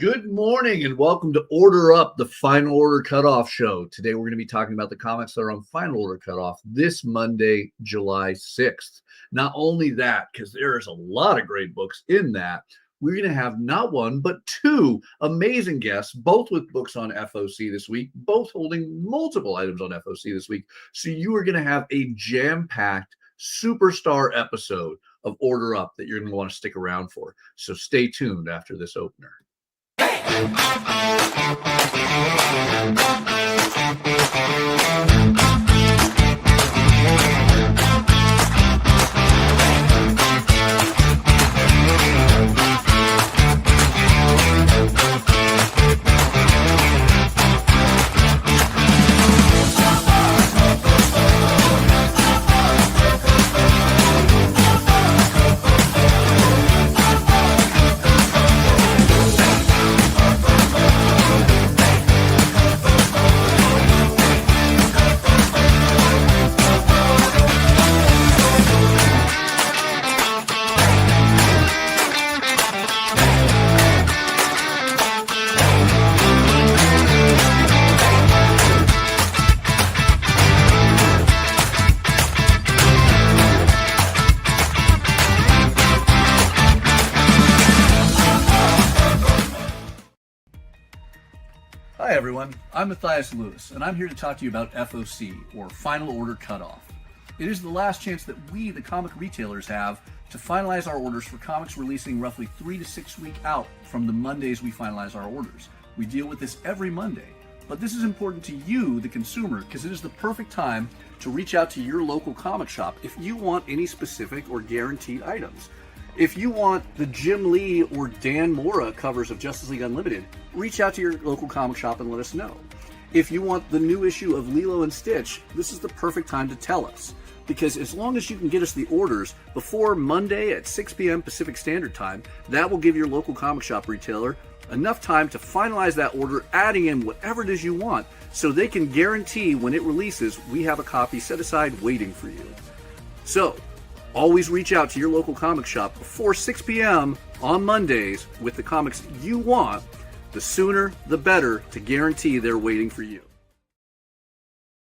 Good morning and welcome to Order Up, the Final Order Cutoff Show. Today we're going to be talking about the comics that are on Final Order Cutoff this Monday, July 6th. Not only that, because there's a lot of great books in that, we're going to have not one, but two amazing guests, both with books on FOC this week, both holding multiple items on FOC this week. So you are going to have a jam-packed superstar episode of Order Up that you're going to want to stick around for. So stay tuned after this opener. Hi everyone, I'm Mathias Lewis, and I'm here to talk to you about FOC, or Final Order Cutoff. It is the last chance that we, the comic retailers, have to finalize our orders for comics releasing roughly 3 to 6 weeks out from the Mondays we finalize our orders. We deal with this every Monday, but this is important to you, the consumer, because it is the perfect time to reach out to your local comic shop if you want any specific or guaranteed items. If you want the Jim Lee or Dan Mora covers of Justice League Unlimited, reach out to your local comic shop and let us know. If you want the new issue of Lilo and Stitch, this is the perfect time to tell us. Because as long as you can get us the orders before Monday at 6 p.m. Pacific Standard Time, that will give your local comic shop retailer enough time to finalize that order, adding in whatever it is you want, so they can guarantee when it releases, we have a copy set aside waiting for you. So, always reach out to your local comic shop before 6 p.m. on Mondays with the comics you want. The sooner, the better, to guarantee they're waiting for you.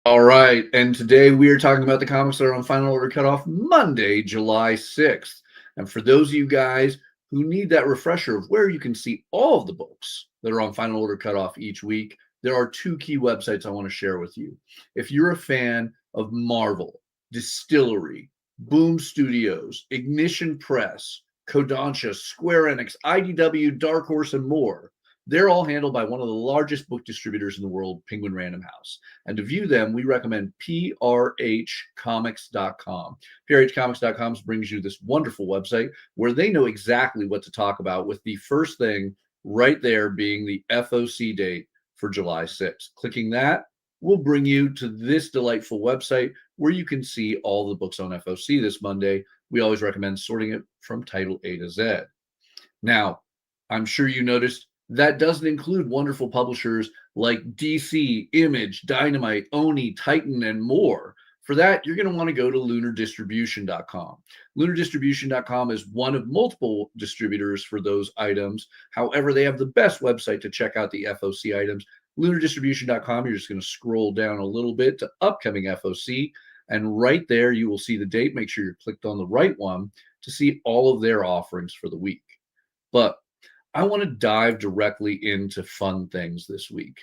All right, and today we are talking about the comics that are on Final Order Cutoff Monday, July 6th. And for those of you guys who need that refresher of where you can see all of the books that are on Final Order Cutoff each week, there are two key websites I want to share with you. If you're a fan of Marvel, Distillery, Boom Studios, Ignition Press, Kodansha, Square Enix, IDW, Dark Horse, and more, they're all handled by one of the largest book distributors in the world, Penguin Random House. And to view them, we recommend prhcomics.com. prhcomics.com brings you this wonderful website where they know exactly what to talk about, with the first thing right there being the FOC date for July 6th. Clicking that will bring you to this delightful website where you can see all the books on FOC this Monday. We always recommend sorting it from title A to Z. Now, I'm sure you noticed that doesn't include wonderful publishers like DC, Image, Dynamite, Oni, Titan, and more. For that, you're going to want to go to lunardistribution.com. Lunardistribution.com is one of multiple distributors for those items. However, they have the best website to check out the FOC items. Lunardistribution.com, you're just going to scroll down a little bit to upcoming FOC, and right there you will see the date. Make sure you're clicked on the right one to see all of their offerings for the week. But I want to dive directly into fun things this week,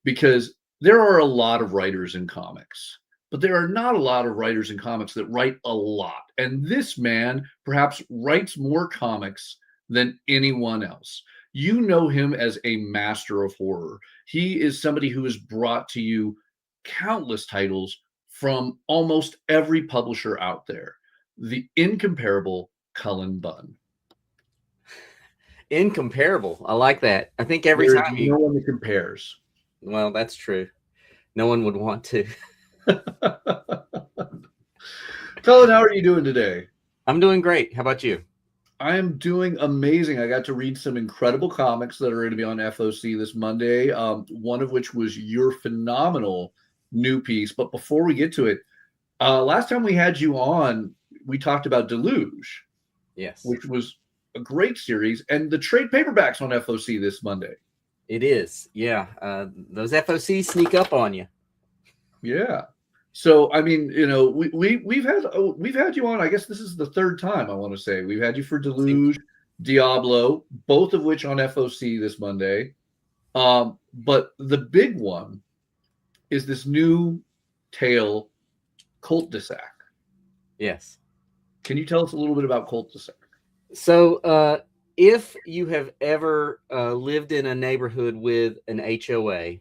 because there are a lot of writers in comics, but there are not a lot of writers in comics that write a lot. And this man perhaps writes more comics than anyone else. You know him as a master of horror. He is somebody who has brought to you countless titles from almost every publisher out there. The incomparable Cullen Bunn. Incomparable. I like that. I think every time no one that compares. Well, that's true. No one would want to. Cullen, how are you doing today? I'm doing great. How about you? I am doing amazing. I got to read some incredible comics that are going to be on FOC this Monday, one of which was your phenomenal new piece. But before we get to it, last time we had you on, we talked about Deluge. Yes. Which was a great series, and the trade paperbacks on FOC this Monday. It is, yeah. Those FOCs sneak up on you. Yeah. So I mean, you know, we've had you on. I guess this is the third time. I want to say we've had you for Deluge, Diablo, both of which on FOC this Monday. But the big one is this new tale, Cult de Sac. Yes. Can you tell us a little bit about Cult de Sac? So, if you have ever lived in a neighborhood with an HOA,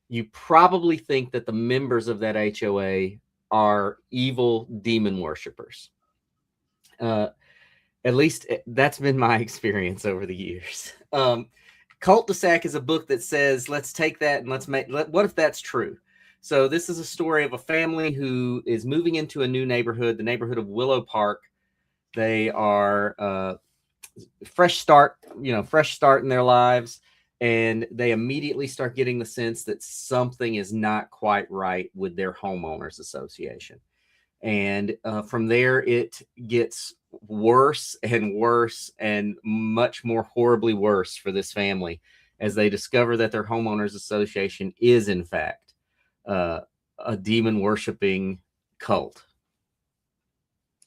you probably think that the members of that HOA are evil demon worshipers. At least that's been my experience over the years. Cult de Sac is a book that says, let's take that and what if that's true? So this is a story of a family who is moving into a new neighborhood, the neighborhood of Willow Park. They are fresh start in their lives. And they immediately start getting the sense that something is not quite right with their homeowners association. And from there, it gets worse and worse and much more horribly worse for this family as they discover that their homeowners association is, in fact, a demon worshiping cult.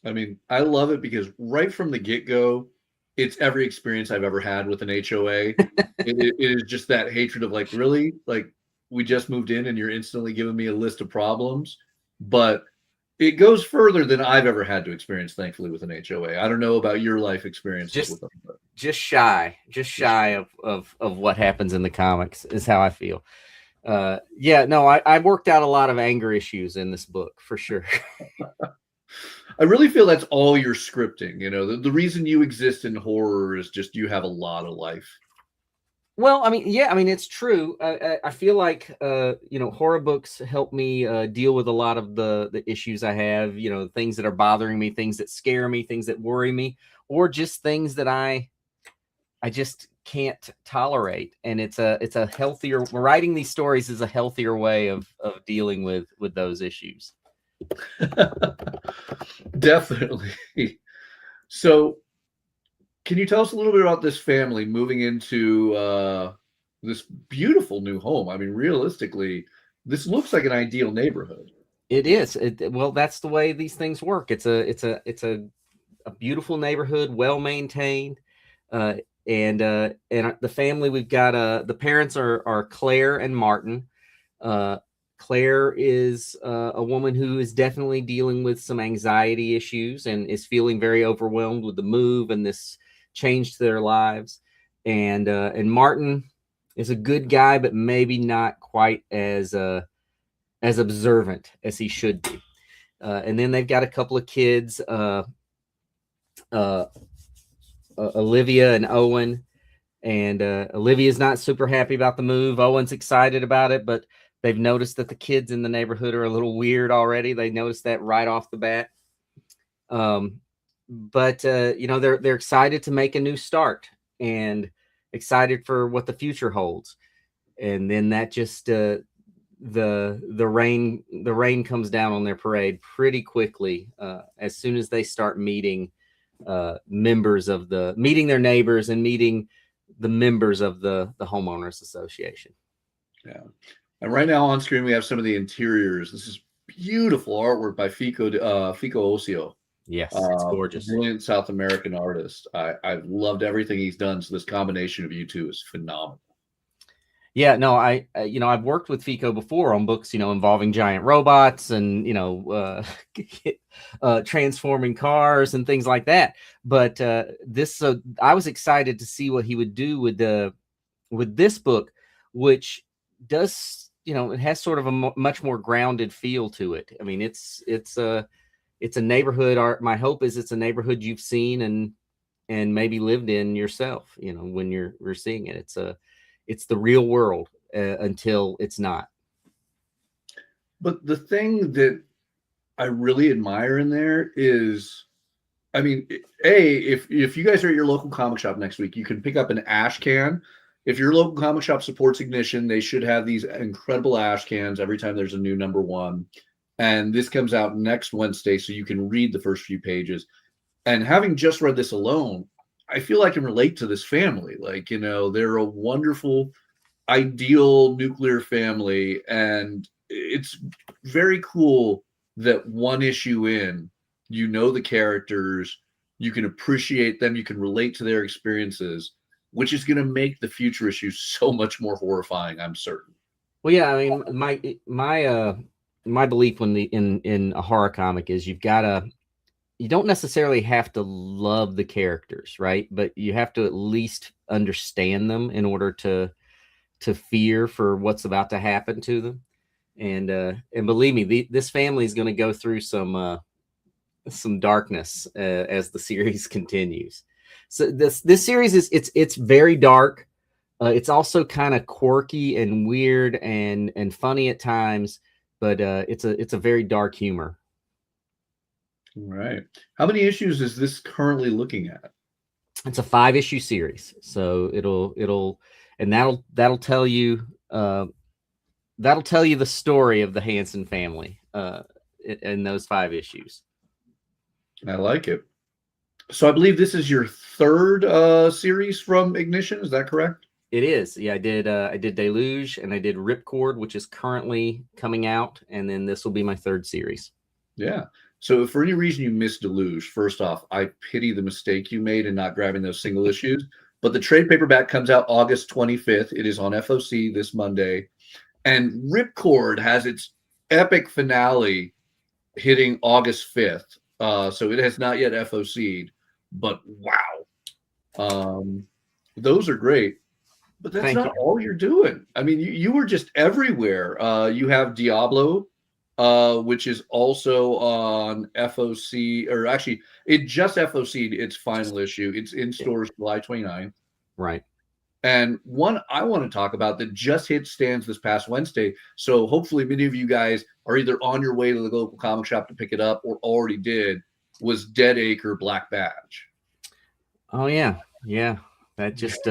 I mean, I love it because right from the get-go, it's every experience I've ever had with an HOA. It is just that hatred of like, really? Like, we just moved in and you're instantly giving me a list of problems. But it goes further than I've ever had to experience, thankfully, with an HOA. I don't know about your life experiences with them. But. Just shy of what happens in the comics is how I feel. I worked out a lot of anger issues in this book, for sure. I really feel that's all your scripting. You know, the reason you exist in horror is just you have a lot of life. Well, I mean, it's true. I feel like, horror books help me deal with a lot of the issues I have, things that are bothering me, things that scare me, things that worry me, or just things that I just can't tolerate. And it's a healthier, writing these stories is a healthier way of dealing with those issues. Definitely. So can you tell us a little bit about this family moving into this beautiful new home? I mean, realistically, this looks like an ideal neighborhood. It is. Well, that's the way these things work. It's a beautiful neighborhood, well maintained, and the family, we've got the parents are Claire and Martin. Claire is a woman who is definitely dealing with some anxiety issues and is feeling very overwhelmed with the move and this change to their lives. And Martin is a good guy, but maybe not quite as observant as he should be. And then they've got a couple of kids, Olivia and Owen. And Olivia's not super happy about the move. Owen's excited about it, but they've noticed that the kids in the neighborhood are a little weird already. They noticed that right off the bat. But they're excited to make a new start and excited for what the future holds. And then that just the rain comes down on their parade pretty quickly as soon as they start meeting their neighbors and meeting the members of the homeowners association. Yeah. And right now on screen, we have some of the interiors. This is beautiful artwork by Fico Ocio. Yes, it's gorgeous. Brilliant South American artist. I've loved everything he's done. So this combination of you two is phenomenal. Yeah, no, I've worked with Fico before on books, involving giant robots and, transforming cars and things like that. But I was excited to see what he would do with this book, which does, it has sort of a much more grounded feel to it. I mean, it's a neighborhood art. My hope is it's a neighborhood you've seen and maybe lived in yourself, when you're seeing it. It's the real world until it's not. But the thing that I really admire in there is, I mean, if you guys are at your local comic shop next week, you can pick up an ash can. If your local comic shop supports Ignition, they should have these incredible ash cans every time there's a new #1. And this comes out next Wednesday, so you can read the first few pages. And having just read this alone, I feel I can relate to this family. Like, they're a wonderful, ideal nuclear family. And it's very cool that one issue in, the characters, you can appreciate them, you can relate to their experiences, which is going to make the future issues so much more horrifying, I'm certain. Well, yeah, I mean, my belief in a horror comic is you don't necessarily have to love the characters, right? But you have to at least understand them in order to fear for what's about to happen to them. And believe me, this family is going to go through some darkness as the series continues. So this series it's very dark. It's also kind of quirky and weird and funny at times, but it's a very dark humor. All right. How many issues is this currently looking at? It's a 5-issue series, so that'll tell you the story of the Hansen family in those 5 issues. I like it. So I believe this is your third series from Ignition. Is that correct? It is. Yeah, I did Deluge and I did Ripcord, which is currently coming out, and then this will be my third series. Yeah. So if for any reason you missed Deluge, first off, I pity the mistake you made in not grabbing those single issues. But the trade paperback comes out August 25th. It is on FOC this Monday. And Ripcord has its epic finale hitting August 5th. So it has not yet FOC'd, but wow. Those are great. But that's not all you're doing. I mean, you were just everywhere. You have Diablo, which is also on FOC, or actually, it just FOC'd its final issue. It's in stores July 29th. Right. And one I want to talk about that just hit stands this past Wednesday. So hopefully many of you guys are either on your way to the local comic shop to pick it up or already did, was Dead Acre Black Badge. Oh, yeah. Yeah. That just,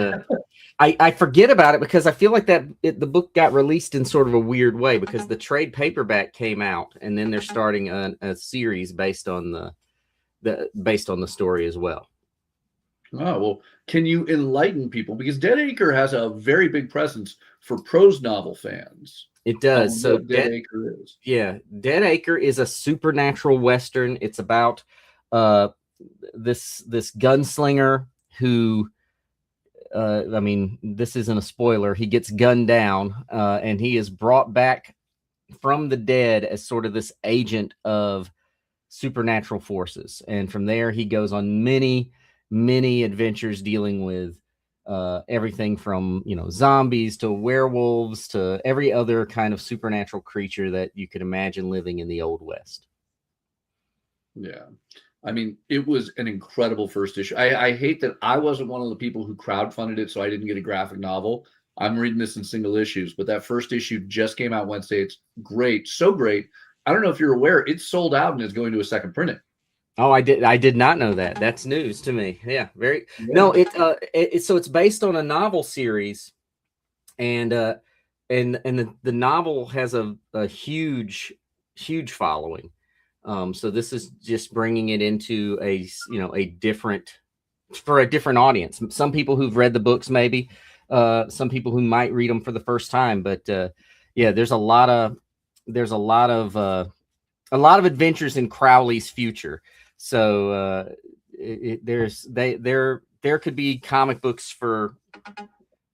I forget about it because I feel like the book got released in sort of a weird way because the trade paperback came out and then they're starting a series based on the story as well. Oh, well, can you enlighten people? Because Dead Acre has a very big presence for prose novel fans. It does. So Dead Acre is. Yeah, Dead Acre is a supernatural Western. It's about this gunslinger who, I mean, this isn't a spoiler. He gets gunned down and he is brought back from the dead as sort of this agent of supernatural forces. And from there, he goes on many adventures dealing with everything from, zombies to werewolves to every other kind of supernatural creature that you could imagine living in the Old West. Yeah. I mean, it was an incredible first issue. I hate that I wasn't one of the people who crowdfunded it, so I didn't get a graphic novel. I'm reading this in single issues, but that first issue just came out Wednesday. It's great. So great. I don't know if you're aware, it's sold out and is going to a second printing. Oh, I did not know that. That's news to me. Yeah, very. Yeah. No, so it's based on a novel series, and the novel has a huge following. So this is just bringing it into a different audience. Some people who've read the books, maybe some people who might read them for the first time. But yeah, there's a lot of adventures in Crowley's future. So there could be comic books for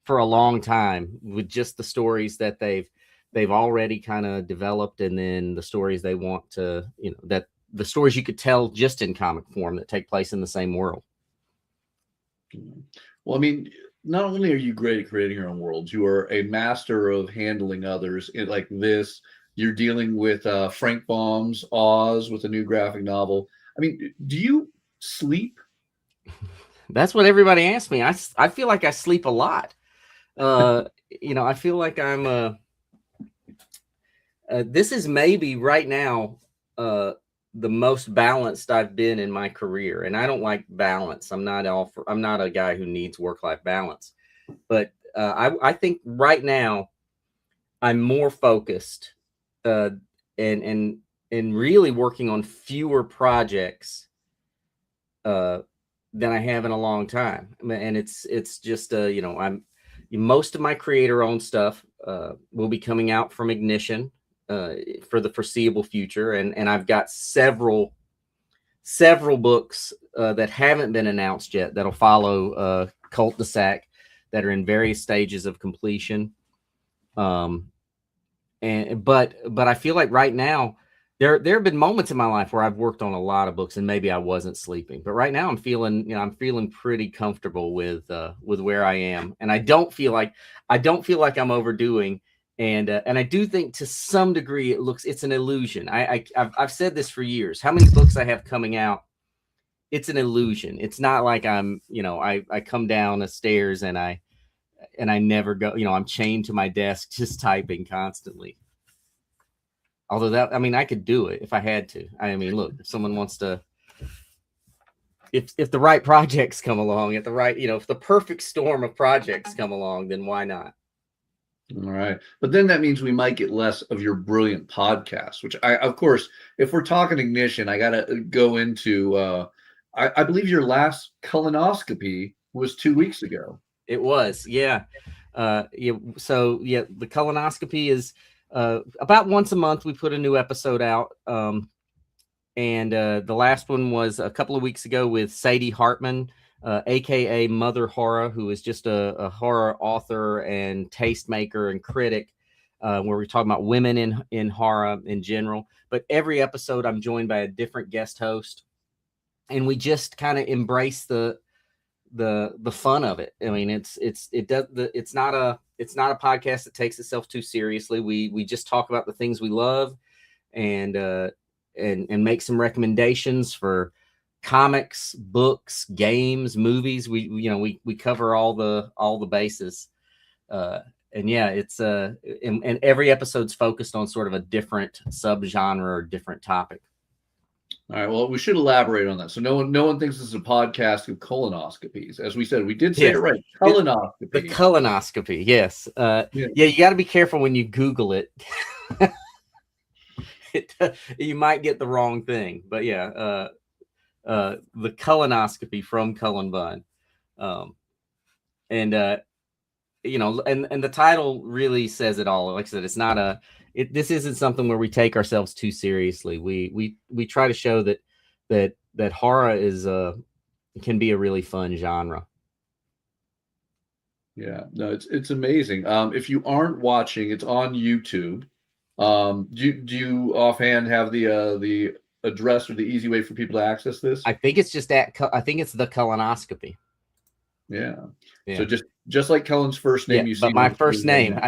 a long time with just the stories that they've already kind of developed, and then the stories they want to, that the stories you could tell just in comic form that take place in the same world. Well, I mean, not only are you great at creating your own worlds, you are a master of handling others like this. You're dealing with Frank Baum's Oz with a new graphic novel. I mean, do you sleep? That's what everybody asks me. I feel like I sleep a lot. I feel like I'm this is maybe right now the most balanced I've been in my career, and I don't like balance. I'm not a guy who needs work-life balance, but I think right now I'm more focused and really working on fewer projects than I have in a long time. And it's just most of my creator-owned stuff will be coming out from Ignition for the foreseeable future, and I've got several books that haven't been announced yet that'll follow Cul-de-sac that are in various stages of completion. But I feel like right now there have been moments in my life where I've worked on a lot of books and maybe I wasn't sleeping, but right now I'm feeling pretty comfortable with where I am, and I don't feel like I'm overdoing. And I do think to some degree it's an illusion. I've said this for years. How many books I have coming out, it's an illusion. It's not like I'm, I come down the stairs and I never go, I'm chained to my desk just typing constantly. Although I could do it if I had to. Look, if someone wants to, if the right projects come along at the right, if the perfect storm of projects come along, then why not? All right. But then that means we might get less of your brilliant podcast, which of course, if we're talking Ignition, I got to go into, I believe your last colonoscopy was 2 weeks ago. It was. Yeah. So the colonoscopy is about once a month. We put a new episode out. And the last one was a couple of weeks ago with Sadie Hartman, aka Mother Horror, who is just a horror author and tastemaker and critic, where we're talking about women in horror in general. But every episode I'm joined by a different guest host, and we just kind of embrace the fun of it. It's not a podcast that takes itself too seriously. We just talk about the things we love, and make some recommendations for comics, books, games, movies. We cover all the bases. And every episode's focused on sort of a different subgenre or different topic. All right. Well, we should elaborate on that. So no one thinks this is a podcast of colonoscopies. As we said, we did say it right. Colonoscopy. The colonoscopy. Yes. You got to be careful when you Google it. You might get the wrong thing. But the colonoscopy from Cullen Bunn. And the title really says it all. Like I said, it's not this isn't something where we take ourselves too seriously. We try to show that horror can be a really fun genre. Yeah, no, it's amazing. If you aren't watching, it's on YouTube. Do you offhand have the address or the easy way for people to access this? I think it's just I think it's the colonoscopy. Yeah. So just like Cullen's first name, you see. But my first name,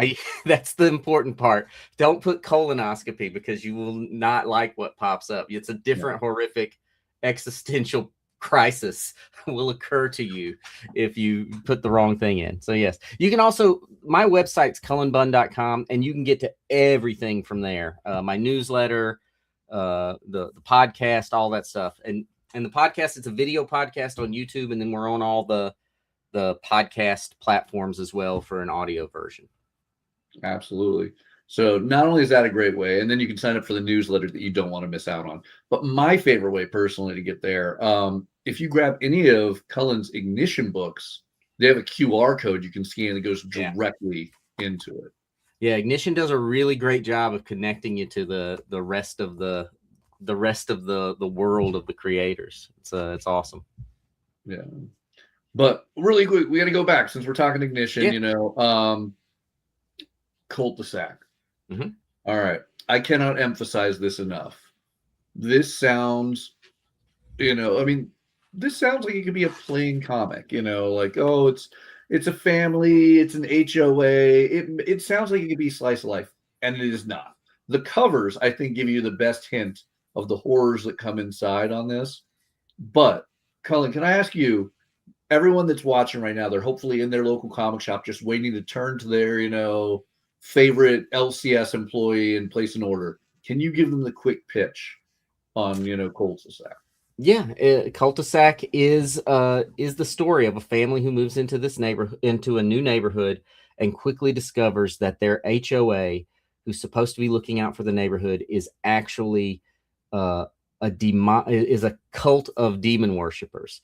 that's the important part. Don't put colonoscopy because you will not like what pops up. It's a different horrific existential crisis will occur to you if you put the wrong thing in. So yes, you can also, my website's cullenbunn.com, and you can get to everything from there. My newsletter, the podcast, all that stuff. And the podcast, it's a video podcast on YouTube, and then we're on all the podcast platforms as well for an audio version. Absolutely. So not only is that a great way, and then you can sign up for the newsletter that you don't want to miss out on. But my favorite way personally to get there, if you grab any of Cullen's Ignition books, they have a QR code you can scan that goes directly into it. Yeah, Ignition does a really great job of connecting you to the rest of the world of the creators. It's awesome. Yeah. But really quick, we got to go back since we're talking Ignition, Cul-de-sac. Mm-hmm. All right. I cannot emphasize this enough. This sounds, this sounds like it could be a plain comic, like, oh, it's a family, it's an HOA. It sounds like it could be slice of life, and it is not. The covers, I think, give you the best hint of the horrors that come inside on this. But, Cullen, can I ask you, everyone that's watching right now, they're hopefully in their local comic shop just waiting to turn to their, favorite LCS employee and place an order. Can you give them the quick pitch on, Cul-de-sac? Yeah, Cul-de-sac is the story of a family who moves into a new neighborhood and quickly discovers that their HOA, who's supposed to be looking out for the neighborhood, is actually a is a cult of demon worshipers,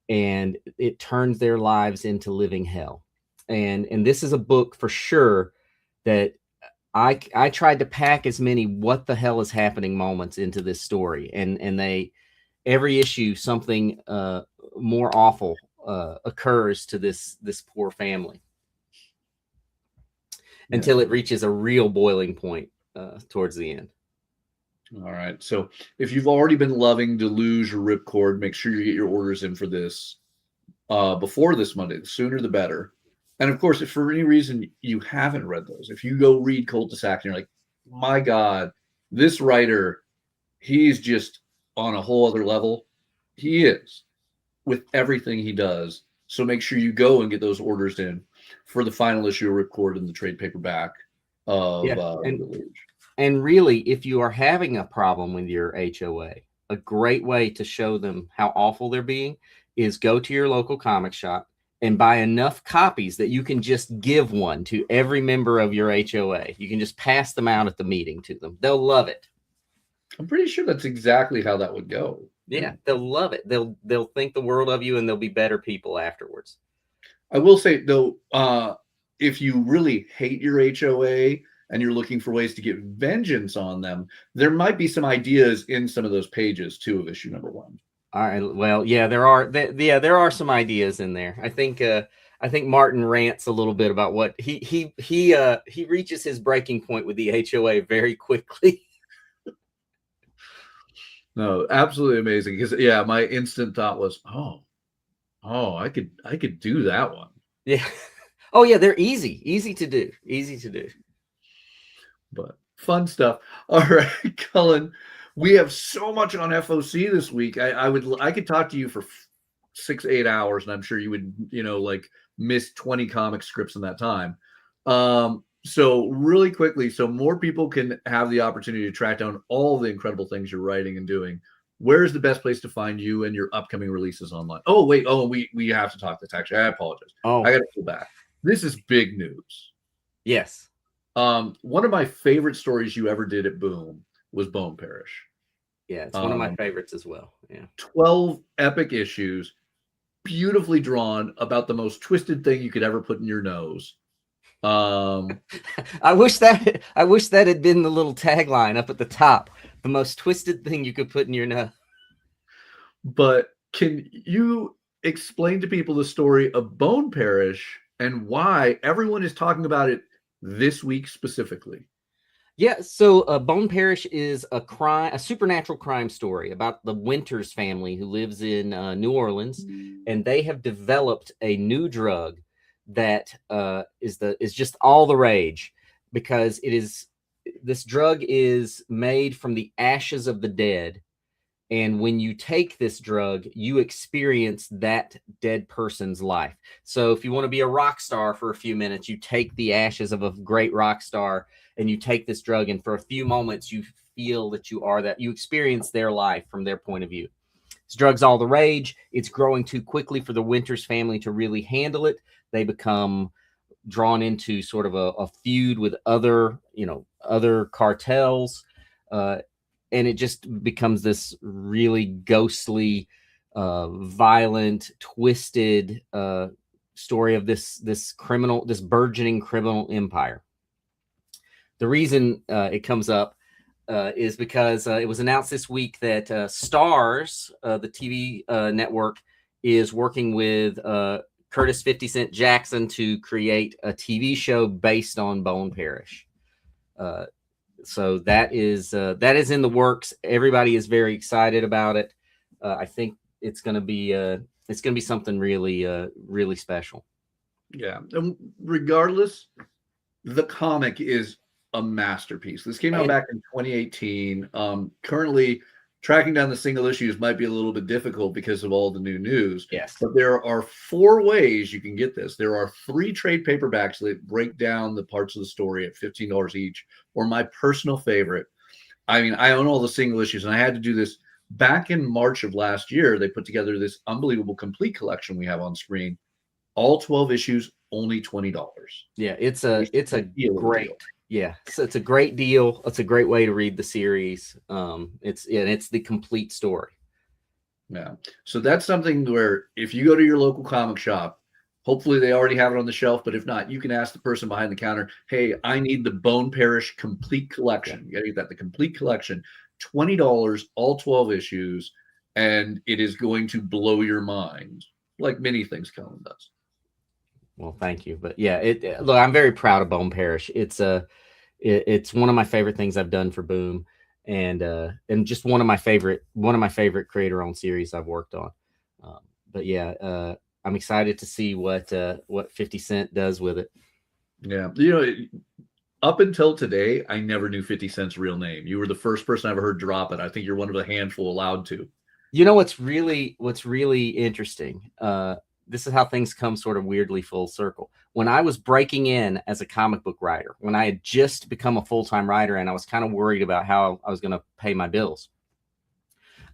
and it turns their lives into living hell. And this is a book for sure that I tried to pack as many what the hell is happening moments into this story, and they every issue something more awful occurs to this poor family until it reaches a real boiling point towards the end. All right. So if you've already been loving Deluge or Ripcord, make sure you get your orders in for this before this Monday. The sooner the better. And of course, if for any reason you haven't read those, if you go read Cul-de-sac and you're like, my God, this writer, he's just on a whole other level. He is with everything he does. So make sure you go and get those orders in for the final issue of Ripcord and the trade paperback of Deluge. And really, if you are having a problem with your HOA, a great way to show them how awful they're being is go to your local comic shop and buy enough copies that you can just give one to every member of your HOA. You can just pass them out at the meeting to them. They'll love it. I'm pretty sure that's exactly how that would go. Yeah, they'll love it. They'll think the world of you, and they'll be better people afterwards. I will say, though, if you really hate your HOA and you're looking for ways to get vengeance on them, there might be some ideas in some of those pages too of issue number 1. All right. Well, yeah, there are some ideas in there. I think Martin rants a little bit about what he reaches his breaking point with the HOA very quickly. No, absolutely amazing. Because my instant thought was, oh, I could do that one. Yeah. Oh yeah, they're easy to do. But fun stuff. All right, Cullen, we have so much on FOC this week. I could talk to you for 6-8 hours, and I'm sure you would, like miss 20 comic scripts in that time. So really quickly, so more people can have the opportunity to track down all the incredible things you're writing and doing. Where's the best place to find you and your upcoming releases online? Oh, wait. Oh, we have to talk this. Actually, I apologize. I got to pull back. This is big news. Yes. One of my favorite stories you ever did at Boom was Bone Parish. Yeah, it's one of my favorites as well. Yeah. 12 epic issues, beautifully drawn, about the most twisted thing you could ever put in your nose. I wish that had been the little tagline up at the top. The most twisted thing you could put in your nose. But can you explain to people the story of Bone Parish and why everyone is talking about it this week specifically? Yeah, so Bone Parish is a supernatural crime story about the Winters family who lives in New Orleans, and they have developed a new drug that is just all the rage, because this drug is made from the ashes of the dead, and when you take this drug, you experience that dead person's life. So if you want to be a rock star for a few minutes, you take the ashes of a great rock star and you take this drug, and for a few moments you feel that you are that. You experience their life from their point of view. This drug's all the rage. It's growing too quickly for the Winters family to really handle it. They become drawn into sort of a feud with other cartels, and it just becomes this really ghostly, violent, twisted story of this burgeoning criminal empire. The reason it comes up is because it was announced this week that Starz, the TV network, is working with Curtis 50 Cent Jackson to create a TV show based on Bone Parish. So that is in the works. Everybody is very excited about it. I think it's going to be something really special. Yeah, and regardless, the comic is a masterpiece. This came out back in 2018. Currently, tracking down the single issues might be a little bit difficult because of all the new news. Yes. But there are 4 ways you can get this. There are 3 trade paperbacks that break down the parts of the story at $15 each, or my personal favorite. I mean, I own all the single issues, and I had to do this back in March of last year. They put together this unbelievable complete collection we have on screen. All 12 issues, only $20. Yeah, it's a great. Yeah, so it's a great deal. It's a great way to read the series. It's the complete story. Yeah. So that's something where if you go to your local comic shop, hopefully they already have it on the shelf, but if not, you can ask the person behind the counter, hey, I need the Bone Parish complete collection. You gotta get that, the complete collection, $20, all 12 issues, and it is going to blow your mind, like many things Cullen does. Well, thank you. But yeah, look, I'm very proud of Bone Parish. It's one of my favorite things I've done for Boom, and just one of my favorite creator-owned series I've worked on. But yeah, I'm excited to see what 50 Cent does with it. Yeah, up until today, I never knew 50 Cent's real name. You were the first person I ever heard drop it. I think you're one of a handful allowed to. You know what's really interesting? This is how things come sort of weirdly full circle. When I was breaking in as a comic book writer, when I had just become a full-time writer and I was kind of worried about how I was going to pay my bills,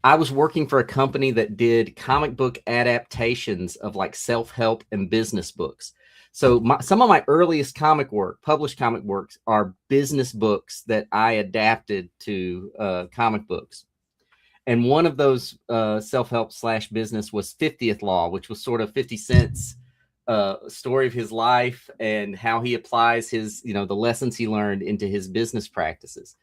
I was working for a company that did comic book adaptations of like self-help and business books. So some of my earliest published comic works are business books that I adapted to comic books. And one of those self-help / business was 50th Law, which was sort of 50 Cent's story of his life and how he applies his, the lessons he learned into his business practices.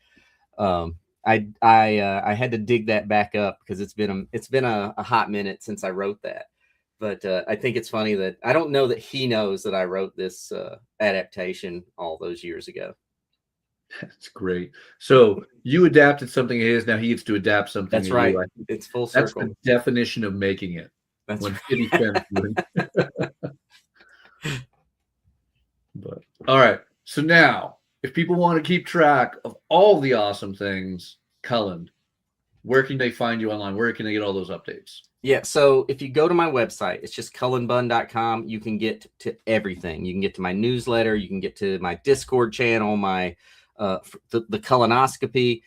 I had to dig that back up because it's been a hot minute since I wrote that. But I think it's funny that I don't know that he knows that I wrote this adaptation all those years ago. That's great. So you adapted something of his. Now he gets to adapt something. That's right. It's full circle. That's the definition of making it. That's when right. 50 Cent's doing. But all right. So now, if people want to keep track of all the awesome things, Cullen, where can they find you online? Where can they get all those updates? Yeah, so if you go to my website, it's just cullenbunn.com. You can get to everything. You can get to my newsletter. You can get to my Discord channel, my the colonoscopy.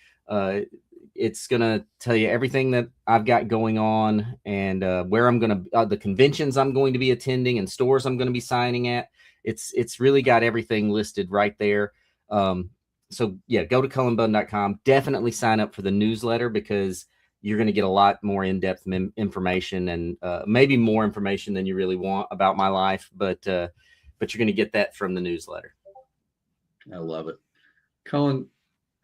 It's going to tell you everything that I've got going on and where I'm going to, the conventions I'm going to be attending and stores I'm going to be signing at. It's really got everything listed right there. So yeah, go to cullenbunn.com. Definitely sign up for the newsletter because you're going to get a lot more in-depth information and maybe more information than you really want about my life. But you're going to get that from the newsletter. I love it. Cullen,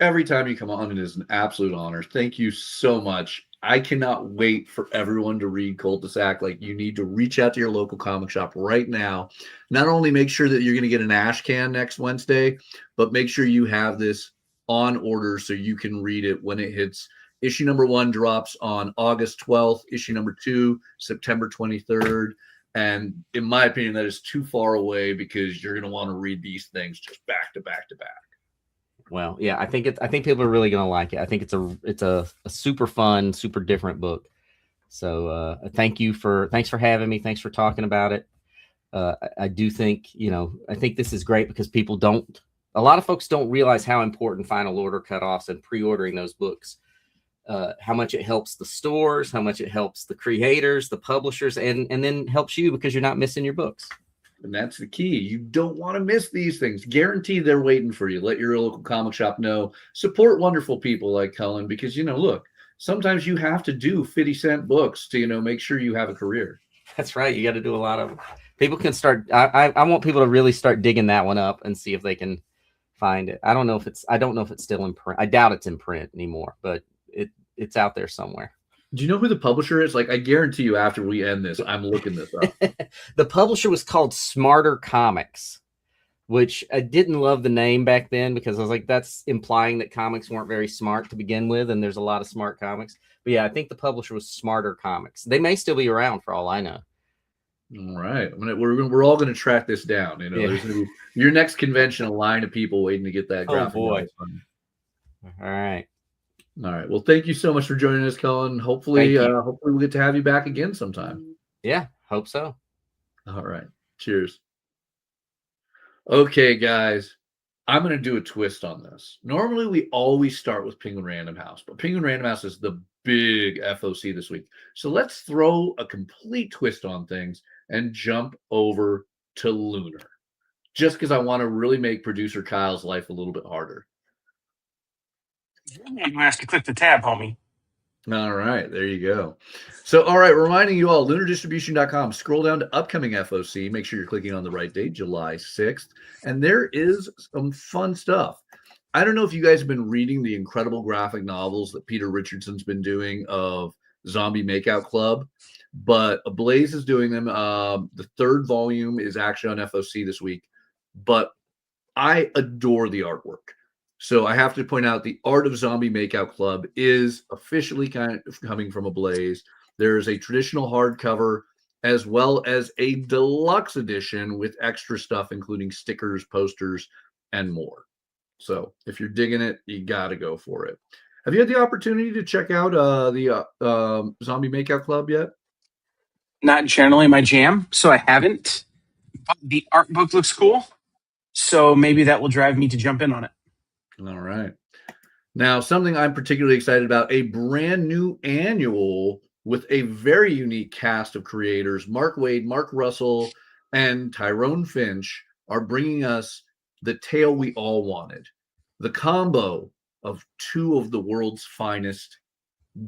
every time you come on, it is an absolute honor. Thank you so much. I cannot wait for everyone to read Cul-de-sac. Like, you need to reach out to your local comic shop right now. Not only make sure that you're going to get an ash can next Wednesday, but make sure you have this on order so you can read it when it hits. Issue number 1 drops on August 12th. Issue number 2, September 23rd. And in my opinion, that is too far away because you're going to want to read these things just back to back to back. Well, yeah, I think people are really going to like it. I think it's a super fun, super different book. So thanks for having me. Thanks for talking about it. I do think, I think this is great because a lot of folks don't realize how important Final Order cutoffs and pre-ordering those books, how much it helps the stores, how much it helps the creators, the publishers, and then helps you because you're not missing your books. And that's the key. You don't want to miss these things. Guarantee they're waiting for you. Let your local comic shop know. Support wonderful people like Cullen because, look, sometimes you have to do 50 Cent books to, make sure you have a career. That's right. You got to do a lot of them. People can start. I want people to really start digging that one up and see if they can find it. I don't know if it's still in print. I doubt it's in print anymore, but it's out there somewhere. Do you know who the publisher is? Like, I guarantee you after we end this, I'm looking this up. The publisher was called Smarter Comics, which I didn't love the name back then because I was like, that's implying that comics weren't very smart to begin with. And there's a lot of smart comics. But yeah, I think the publisher was Smarter Comics. They may still be around for all I know. All right. We're all going to track this down. Yeah. There's going to be your next convention, a line of people waiting to get that graphic. Oh, boy. All right. All right. Well, thank you so much for joining us, Cullen. Hopefully we'll get to have you back again sometime. Yeah, hope so. All right. Cheers. Okay, guys. I'm going to do a twist on this. Normally, we always start with Penguin Random House, but Penguin Random House is the big FOC this week. So let's throw a complete twist on things and jump over to Lunar. just because I want to really make producer Kyle's life a little bit harder. I'm gonna ask you to click the tab, homie. All right, there you go. So, all right, reminding you all, lunardistribution.com. Scroll down to upcoming FOC. Make sure you're clicking on the right date, July 6th. And there is some fun stuff. I don't know if you guys have been reading the incredible graphic novels that Peter Richardson's been doing of Zombie Makeout Club, but Ablaze is doing them. The third volume is actually on FOC this week, but I adore the artwork. So I have to point out the art of Zombie Makeout Club is officially kind of coming from Ablaze. There's a traditional hardcover as well as a deluxe edition with extra stuff, including stickers, posters, and more. So if you're digging it, you got to go for it. Have you had the opportunity to check out the Zombie Makeout Club yet? Not generally my jam, so I haven't. But the art book looks cool, so maybe that will drive me to jump in on it. All right. Now, something I'm particularly excited about, a brand new annual with a very unique cast of creators. Mark Waid, Mark Russell, and Tyrone Finch are bringing us the tale we all wanted. The combo of two of the world's finest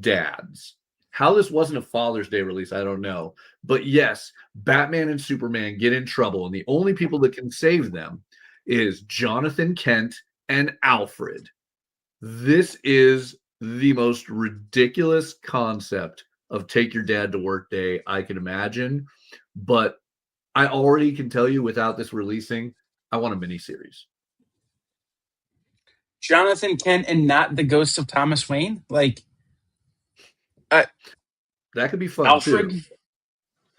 dads. How this wasn't a Father's Day release, I don't know. But yes, Batman and Superman get in trouble, and the only people that can save them is Jonathan Kent and Alfred. This is the most ridiculous concept of take your dad to work day I can imagine. But I already can tell you without this releasing, I want a miniseries. Jonathan Kent and not the ghost of Thomas Wayne? Like, that could be fun Alfred? too.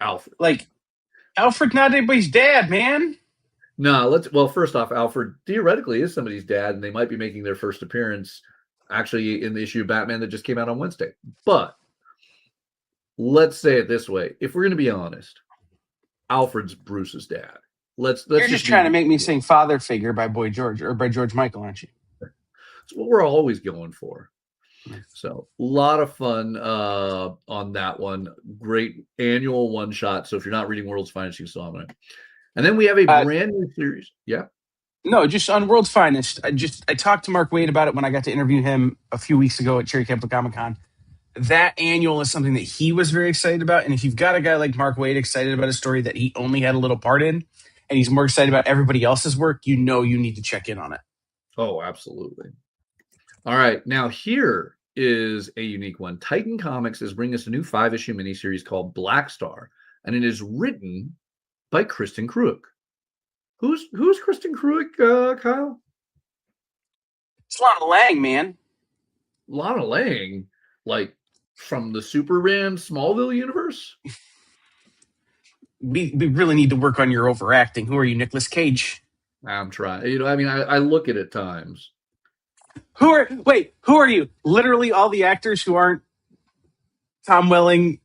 Alfred. Like, Alfred not anybody's dad, man. No, well, first off, Alfred theoretically is somebody's dad, and they might be making their first appearance actually in the issue of Batman that just came out on Wednesday. But let's say it this way. If we're going to be honest, Alfred's Bruce's dad. Let's You're just trying to make me sing Father Figure by Boy George or by George Michael, aren't you? That's what we're always going for. So a lot of fun on that one. Great annual one shot. So if you're not reading World's Finest, you saw it. And then we have a brand new series. Yeah. No, just on World's Finest. I talked to Mark Waid about it when I got to interview him a few weeks ago at Cherry Camp Comic Con. That annual is something that he was very excited about. And if you've got a guy like Mark Waid excited about a story that he only had a little part in, and he's more excited about everybody else's work, you need to check in on it. Oh, absolutely. All right. Now here is a unique one. Titan Comics is bringing us a new 5-issue miniseries called Black Star, and it is written by Kristen Kruick. Who's Kristen Kruick, Kyle? It's Lana Lang, man. Lana Lang, like from the Superman Smallville universe? We really need to work on your overacting. Who are you, Nicolas Cage? I'm trying. I mean, I look at it times. Who are you? Literally all the actors who aren't Tom Welling,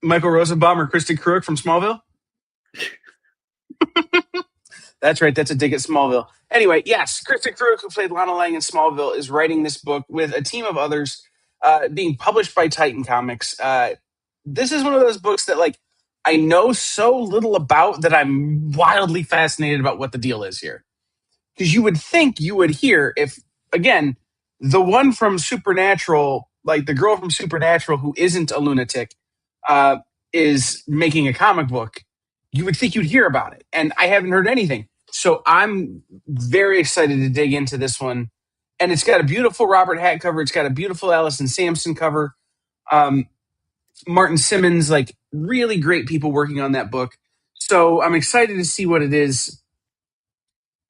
Michael Rosenbaum, or Kristen Kruick from Smallville? That's right. That's a dig at Smallville. Anyway, yes, Kristen Kruick, who played Lana Lang in Smallville, is writing this book with a team of others, being published by Titan Comics. This is one of those books that, like, I know so little about that I'm wildly fascinated about what the deal is here. Because you would think you would hear if, again, the one from Supernatural, like the girl from Supernatural who isn't a lunatic, is making a comic book, you would think you'd hear about it. And I haven't heard anything. So I'm very excited to dig into this one. And it's got a beautiful Robert Hack cover. It's got a beautiful Allison Sampson cover. Martin Simmons, like really great people working on that book. So I'm excited to see what it is.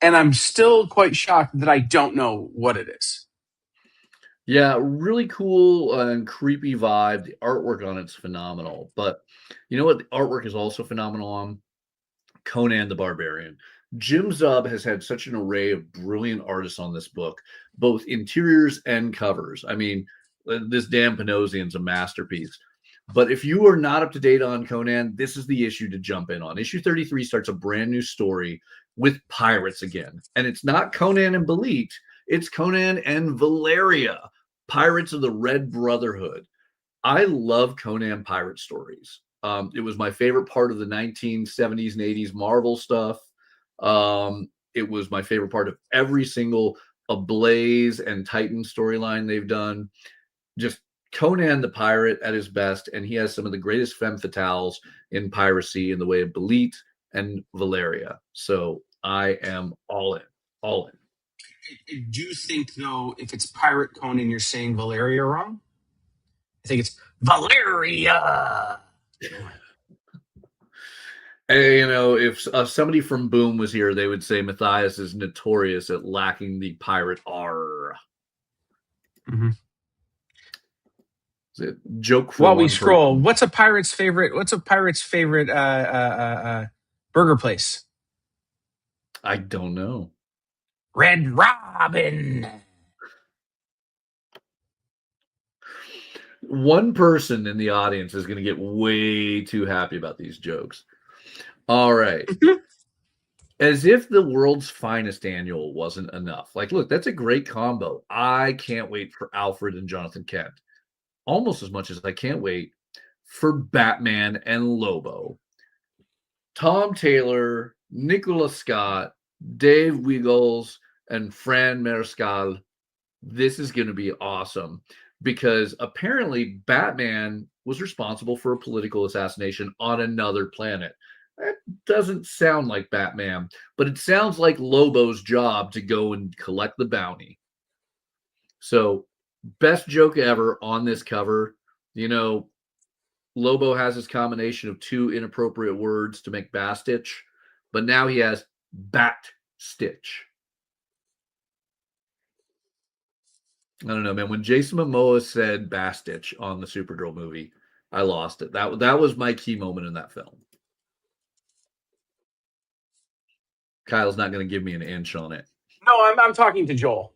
And I'm still quite shocked that I don't know what it is. Yeah, really cool and creepy vibe. The artwork on it's phenomenal. But you know what the artwork is also phenomenal on? Conan the Barbarian. Jim Zub has had such an array of brilliant artists on this book, both interiors and covers. I mean, this Dan Panosian's a masterpiece. But if you are not up to date on Conan, this is the issue to jump in on. Issue 33 starts a brand new story with pirates again. And it's not Conan and Belit, it's Conan and Valeria, pirates of the Red Brotherhood. I love Conan pirate stories. It was my favorite part of the 1970s and 80s Marvel stuff. it was my favorite part of every single Ablaze and Titan storyline they've done. Just Conan the pirate at his best, and he has some of the greatest femme fatales in piracy in the way of Belit and Valeria. So I am all in, all in. Do you think, though, if it's Pirate Conan, you're saying Valeria wrong? I think it's Valeria. And, if somebody from Boom was here, they would say Matthias is notorious at lacking the pirate R. Mm-hmm. Is it joke for While we one scroll, person? what's a pirate's favorite burger place? I don't know. Red Robin. One person in the audience is going to get way too happy about these jokes. All right. As if the world's finest annual wasn't enough. Like, look, that's a great combo. I can't wait for Alfred and Jonathan Kent. Almost as much as I can't wait for Batman and Lobo. Tom Taylor, Nicola Scott, Dave Wiggles, and Fran Mariscal. This is going to be awesome because apparently Batman was responsible for a political assassination on another planet. That doesn't sound like Batman, but it sounds like Lobo's job to go and collect the bounty. So, best joke ever on this cover. Lobo has his combination of two inappropriate words to make Bastitch, but now he has Bat Stitch. I don't know, man. When Jason Momoa said Bastitch on the Supergirl movie, I lost it. That was my key moment in that film. Kyle's not going to give me an inch on it. No, I'm talking to Joel.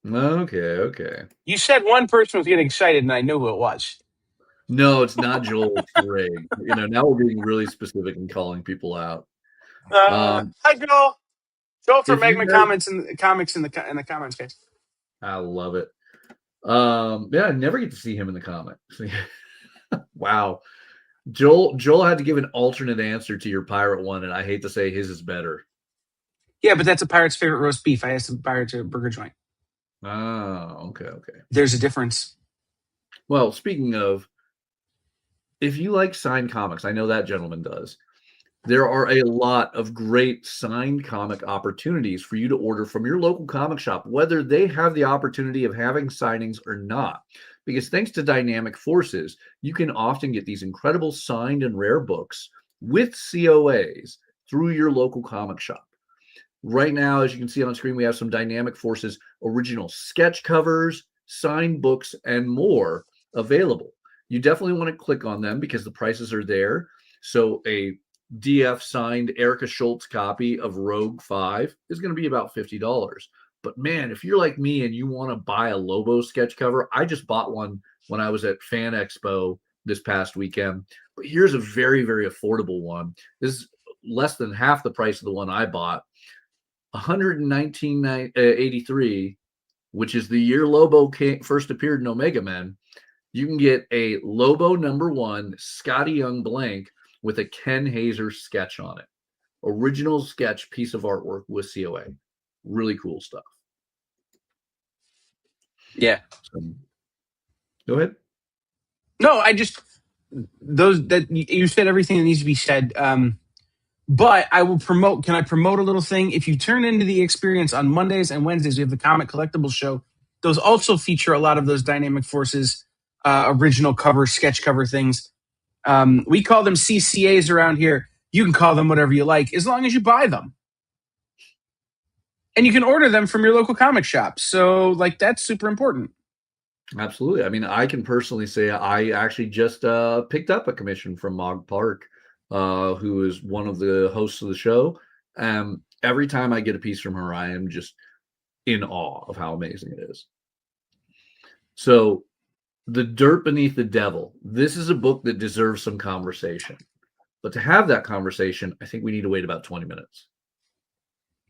Okay. You said one person was getting excited, and I knew who it was. No, it's not Joel. It's Greg. Now we're being really specific and calling people out. Hi, Joel. Joel from Magma Comics in the comments, guys. I love it. I never get to see him in the comics. Wow. Joel had to give an alternate answer to your pirate one, and I hate to say his is better. Yeah, but that's a pirate's favorite roast beef. I asked a pirate's burger joint. Oh, okay. There's a difference. Well, speaking of, if you like signed comics, I know that gentleman does. There are a lot of great signed comic opportunities for you to order from your local comic shop, whether they have the opportunity of having signings or not. Because thanks to Dynamic Forces, you can often get these incredible signed and rare books with COAs through your local comic shop. Right now, as you can see on screen, we have some Dynamic Forces original sketch covers, signed books, and more available. You definitely want to click on them because the prices are there. So a DF signed Erica Schultz copy of Rogue 5 is going to be about $50. But man, if you're like me and you want to buy a Lobo sketch cover, I just bought one when I was at Fan Expo this past weekend. But here's a very, very affordable one. This is less than half the price of the one I bought. $119.83, which is the year Lobo first appeared in Omega Men. You can get a Lobo #1 Scotty Young blank with a Ken Hazer sketch on it. Original sketch piece of artwork with COA. Really cool stuff. Yeah. So, go ahead. No, those that you said everything that needs to be said. But I will promote. Can I promote a little thing? If you turn into the experience on Mondays and Wednesdays, we have the Comic Collectibles Show. Those also feature a lot of those Dynamic Forces original cover, sketch cover things. We call them CCAs around here. You can call them whatever you like, as long as you buy them. And you can order them from your local comic shop. So, that's super important. Absolutely. I mean, I can personally say I actually just picked up a commission from Mog Park, who is one of the hosts of the show. Every time I get a piece from her, I am just in awe of how amazing it is. So, The Dirt Beneath the Devil. This is a book that deserves some conversation. But to have that conversation, I think we need to wait about 20 minutes.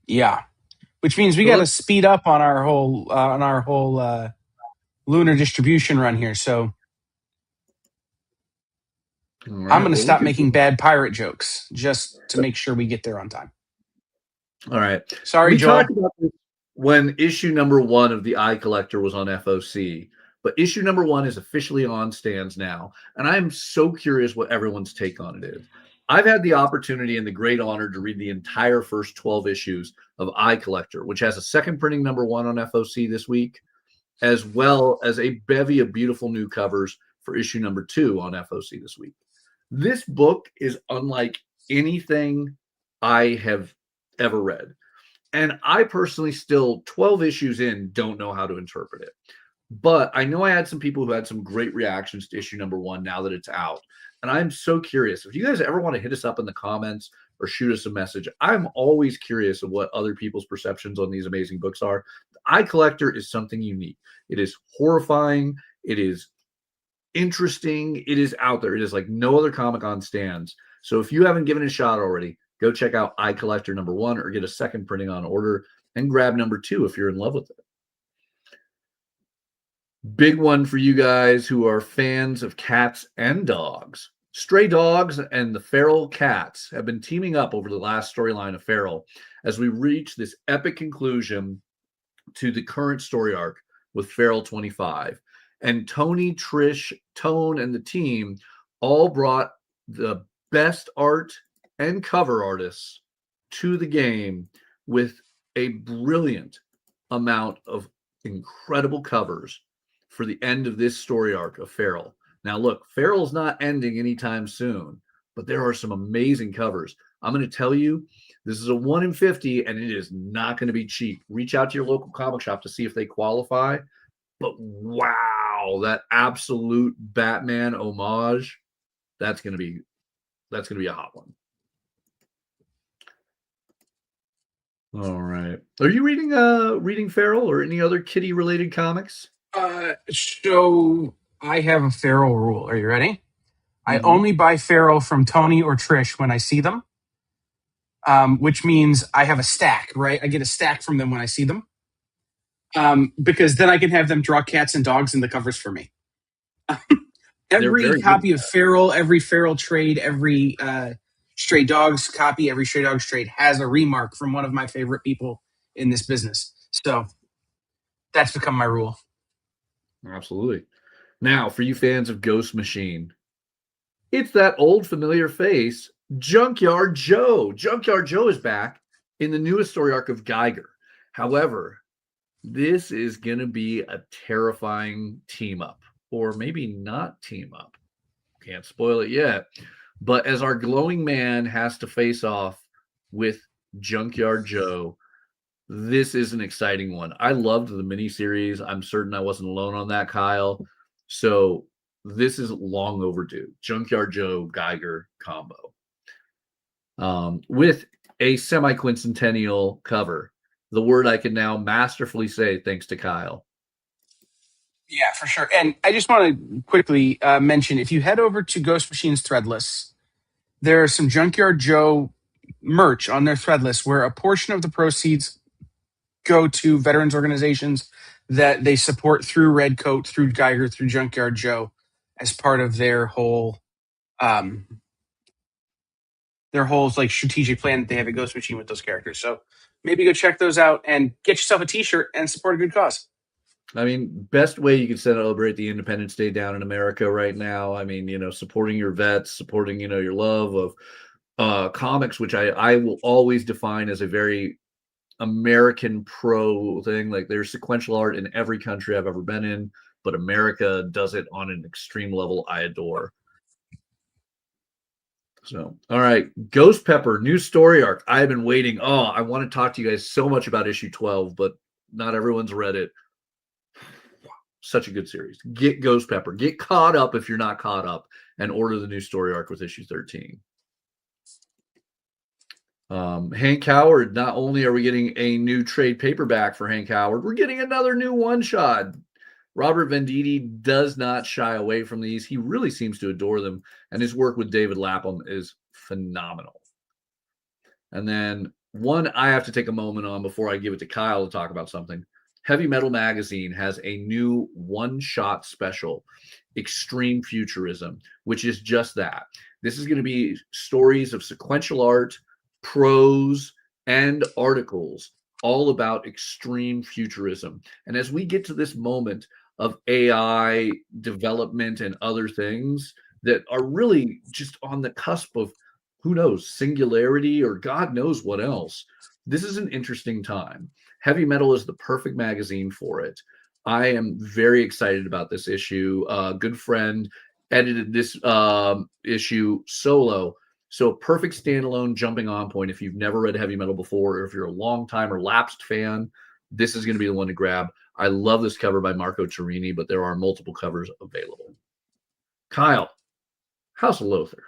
Yeah. Which means we got to speed up on our whole lunar distribution run here. So right, I'm going to stop making bad pirate jokes just to make sure we get there on time. All right. Sorry, We Joel. talked about this when issue number 1 of the Eye Collector was on FOC, but issue number 1 is officially on stands now, and I'm so curious what everyone's take on it is. I've had the opportunity and the great honor to read the entire first 12 issues of Eye Collector, which has a second printing number 1 on FOC this week, as well as a bevy of beautiful new covers for issue number 2 on FOC this week. This book is unlike anything I have ever read. And I personally still, 12 issues in, don't know how to interpret it. But I know I had some people who had some great reactions to issue number 1 now that it's out. And I'm so curious. If you guys ever want to hit us up in the comments or shoot us a message, I'm always curious of what other people's perceptions on these amazing books are. The Eye Collector is something unique. It is horrifying. It is interesting. It is out there. It is like no other comic on stands. So if you haven't given it a shot already, go check out Eye Collector number 1 or get a second printing on order and grab number 2 if you're in love with it. Big one for you guys who are fans of cats and dogs. Stray Dogs and the Feral Cats have been teaming up over the last storyline of Feral as we reach this epic conclusion to the current story arc with Feral 25. And Tony, Trish, Tone, and the team all brought the best art and cover artists to the game with a brilliant amount of incredible covers for the end of this story arc of Feral. Now, look, Feral's not ending anytime soon, but there are some amazing covers. I'm going to tell you, this is a 1 in 50, and it is not going to be cheap. Reach out to your local comic shop to see if they qualify. But wow, that absolute Batman homage, that's going to be a hot one. All right. Are you reading Feral or any other kitty related comics? So I have a Feral rule. Are you ready? I only buy Feral from Tony or Trish when I see them, which means I have a stack, right? I get a stack from them when I see them, because then I can have them draw cats and dogs in the covers for me. Every copy of Feral, every Feral trade, every Stray Dogs copy, every Stray Dogs trade has a remark from one of my favorite people in this business. So that's become my rule. Absolutely. Now, for you fans of Ghost Machine, it's that old familiar face, Junkyard Joe. Junkyard Joe is back in the newest story arc of Geiger. However, this is going to be a terrifying team up, or maybe not team up. Can't spoil it yet. But as our glowing man has to face off with Junkyard Joe, this is an exciting one. I loved the miniseries. I'm certain I wasn't alone on that, Kyle. So this is long overdue. Junkyard Joe Geiger combo. With a semi-quincentennial cover. The word I can now masterfully say thanks to Kyle. Yeah, for sure. And I just want to quickly mention, if you head over to Ghost Machine's Threadless, there are some Junkyard Joe merch on their Threadless where a portion of the proceeds go to veterans organizations that they support through Redcoat, through Geiger, through Junkyard Joe as part of their whole like strategic plan that they have at Ghost Machine with those characters. So maybe go check those out and get yourself a t-shirt and support a good cause. I mean, best way you can celebrate the Independence Day down in America right now. I mean, supporting your vets, supporting, your love of comics, which I will always define as a very American pro thing. Like there's sequential art in every country I've ever been in, but America does it on an extreme level I adore. So, all right, Ghost Pepper, new story arc. I've been waiting. Oh, I want to talk to you guys so much about issue 12, but not everyone's read it. Such a good series. Get Ghost Pepper. Get caught up if you're not caught up, and order the new story arc with issue 13. Hank Howard, not only are we getting a new trade paperback for Hank Howard, we're getting another new one-shot. Robert Venditti does not shy away from these. He really seems to adore them, and his work with David Lapham is phenomenal. And then one I have to take a moment on before I give it to Kyle to talk about something. Heavy Metal Magazine has a new one-shot special, Extreme Futurism, which is just that. This is going to be stories of sequential art, prose, and articles all about extreme futurism. And as we get to this moment of AI development and other things that are really just on the cusp of, who knows, singularity or God knows what else, this is an interesting time. Heavy Metal is the perfect magazine for it. I am very excited about this issue. A good friend edited this issue solo. So a perfect standalone jumping on point. If you've never read Heavy Metal before, or if you're a long time or lapsed fan, this is going to be the one to grab. I love this cover by Marco Turini, but there are multiple covers available. Kyle, House of Lothar.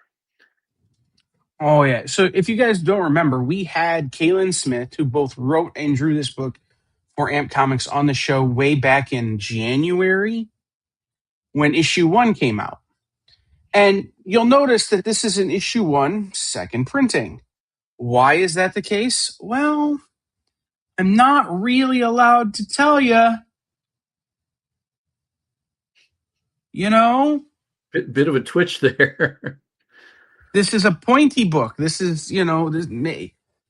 Oh, yeah. So if you guys don't remember, we had Kaylin Smith, who both wrote and drew this book for AMP Comics, on the show way back in January when issue 1 came out. And you'll notice that this is an issue 1 second printing. Why is that the case? Well, I'm not really allowed to tell you. You know? Bit of a twitch there. This is a pointy book. This is,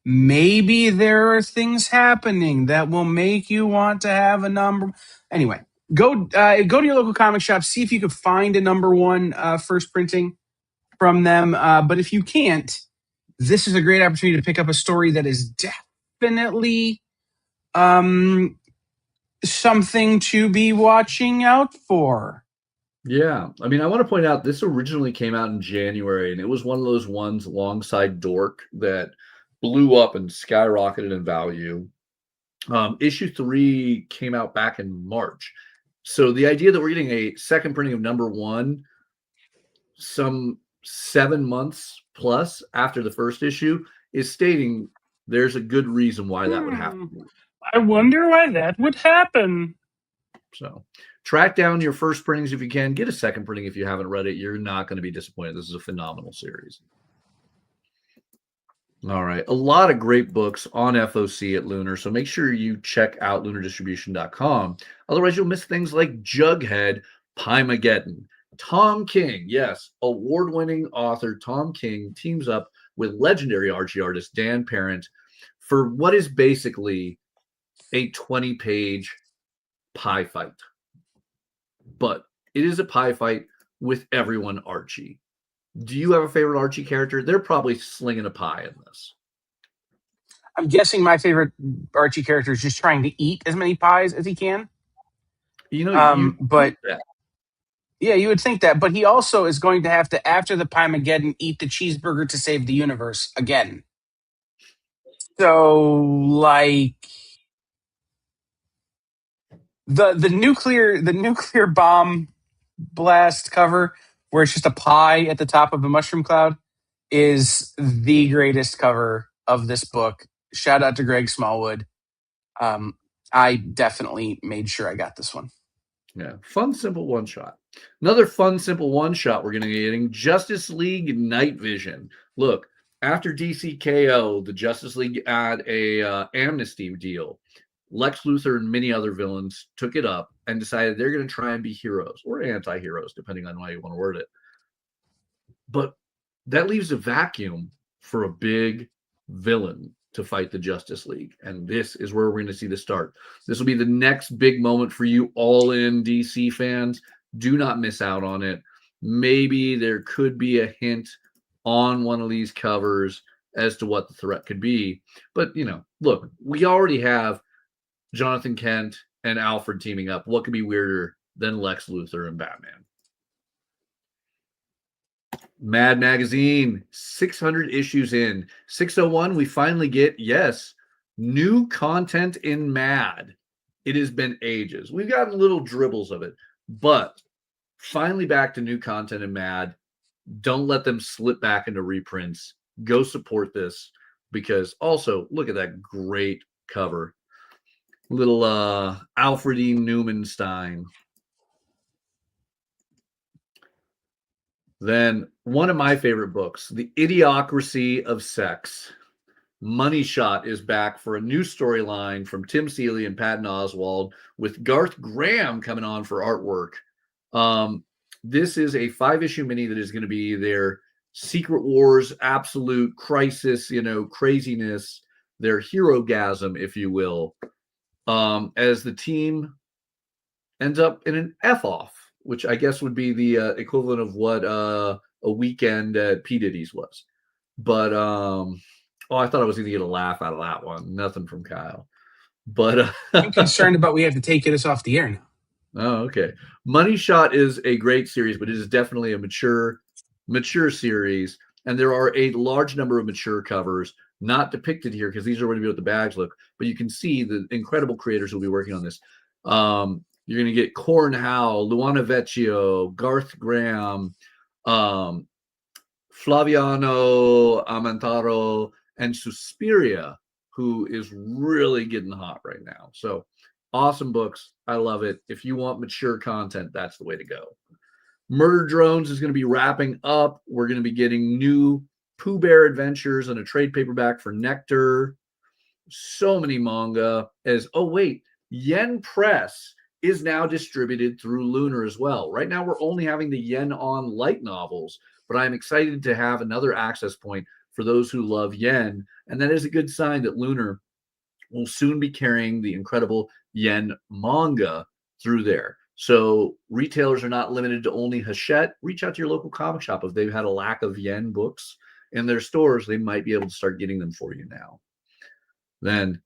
maybe there are things happening that will make you want to have a number. Anyway, go to your local comic shop, see if you could find a number 1 first printing from them. But if you can't, this is a great opportunity to pick up a story that is definitely something to be watching out for. Yeah. I mean, I want to point out this originally came out in January, and it was one of those ones alongside Dork that blew up and skyrocketed in value. Issue 3 came out back in March. So the idea that we're getting a second printing of number 1 some 7 months plus after the first issue is stating there's a good reason why that would happen. I wonder why that would happen. So track down your first printings if you can. Get a second printing if you haven't read it. You're not going to be disappointed. This is a phenomenal series. All right. A lot of great books on FOC at Lunar, so make sure you check out lunardistribution.com. Otherwise, you'll miss things like Jughead, Pymageddon. Tom King, yes, award-winning author Tom King teams up with legendary Archie artist Dan Parent for what is basically a 20-page pie fight. But it is a pie fight with everyone Archie. Do you have a favorite Archie character? They're probably slinging a pie in this. I'm guessing my favorite Archie character is just trying to eat as many pies as he can. But yeah, you would think that. But he also is going to have to, after the Pymageddon, eat the cheeseburger to save the universe again. So, like, the nuclear bomb blast cover, where it's just a pie at the top of a mushroom cloud, is the greatest cover of this book. Shout out to Greg Smallwood. I definitely made sure I got this one. Yeah, fun, simple one-shot. Another fun, simple one-shot we're going to be getting, Justice League Night Vision. Look, after DCKO, the Justice League had a amnesty deal. Lex Luthor and many other villains took it up and decided they're going to try and be heroes or anti-heroes, depending on how you want to word it. But that leaves a vacuum for a big villain to fight the Justice League. And this is where we're going to see the start. This will be the next big moment for you all in DC fans. Do not miss out on it. Maybe there could be a hint on one of these covers as to what the threat could be. But, look, we already have Jonathan Kent and Alfred teaming up. What could be weirder than Lex Luthor and Batman? Mad Magazine, 600 issues in. 601, we finally get, yes, new content in Mad. It has been ages. We've gotten little dribbles of it, but finally back to new content in Mad. Don't let them slip back into reprints. Go support this, because also, look at that great cover. Little Alfred E. Newmanstein. Then one of my favorite books, The Idiocracy of Sex. Money Shot is back for a new storyline from Tim Seeley and Patton Oswalt, with Garth Graham coming on for artwork. This is a 5-issue mini that is going to be their Secret Wars, absolute crisis, craziness. their hero-gasm, if you will, as the team ends up in an F-off, which I guess would be the equivalent of what a weekend at P. Diddy's was. But, I thought I was going to get a laugh out of that one. Nothing from Kyle. But I'm concerned about we have to take this off the air now. Oh, okay. Money Shot is a great series, but it is definitely a mature series. And there are a large number of mature covers, not depicted here because these are going to be what the bags look. But you can see the incredible creators who will be working on this. You're going to get Corn Howe, Luana Vecchio, Garth Graham, Flaviano Amantaro, and Suspiria, who is really getting hot right now. So awesome books. I love it. If you want mature content, that's the way to go. Murder Drones is going to be wrapping up. We're going to be getting new Pooh Bear adventures and a trade paperback for Nectar. So many manga. Yen Press is now distributed through Lunar as well. Right now, we're only having the Yen On light novels, but I'm excited to have another access point for those who love Yen. And that is a good sign that Lunar will soon be carrying the incredible Yen manga through there. So retailers are not limited to only Hachette. Reach out to your local comic shop. If they've had a lack of Yen books in their stores, they might be able to start getting them for you now. Then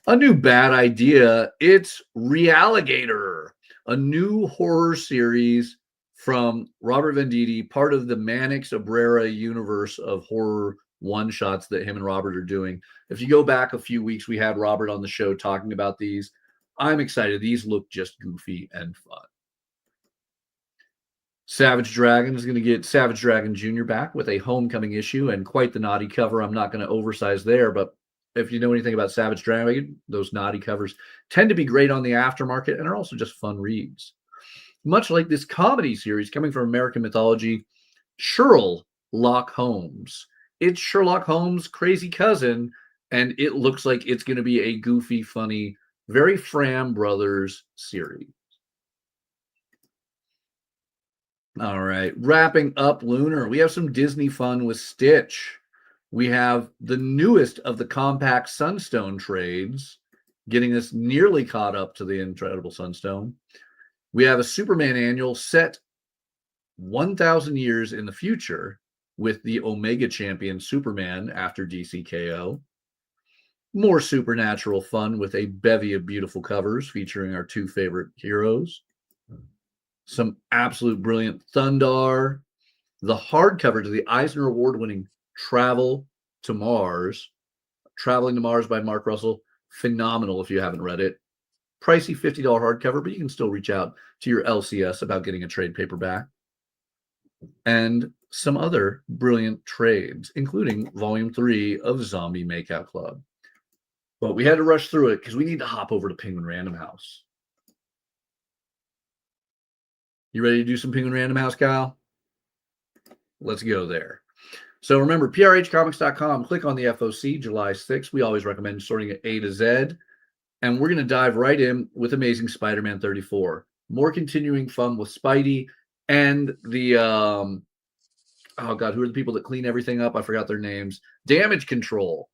a new bad idea. It's Realligator, a new horror series from Robert Venditti, part of the Mannix Abrera universe of horror one-shots that him and Robert are doing. If you go back a few weeks, we had Robert on the show talking about these. I'm excited. These look just goofy and fun. Savage Dragon is going to get Savage Dragon Jr. back with a homecoming issue and quite the naughty cover. I'm not going to oversize there, but if you know anything about Savage Dragon, those naughty covers tend to be great on the aftermarket and are also just fun reads. Much like this comedy series coming from American mythology, Sherlock Holmes. It's Sherlock Holmes' crazy cousin, and it looks like it's going to be a goofy, funny, very Fram Brothers series. All right, wrapping up Lunar, we have some Disney fun with Stitch. We have the newest of the compact Sunstone trades, getting us nearly caught up to the Incredible Sunstone. We have a Superman annual set 1,000 years in the future with the Omega champion Superman after DCKO. More supernatural fun with a bevy of beautiful covers featuring our two favorite heroes. Some absolute brilliant Thundar. The hardcover to the Eisner Award-winning Traveling to Mars by Mark Russell. Phenomenal if you haven't read it. Pricey $50 hardcover, but you can still reach out to your LCS about getting a trade paperback. And some other brilliant trades, including Volume 3 of Zombie Makeout Club. But we had to rush through it because we need to hop over to Penguin Random House. You ready to do some Penguin Random House, Kyle? Let's go there. So remember, prhcomics.com, click on the FOC, July 6th. We always recommend sorting it A to Z. And we're going to dive right in with Amazing Spider-Man 34. More continuing fun with Spidey and the, who are the people that clean everything up? I forgot their names. Damage Control.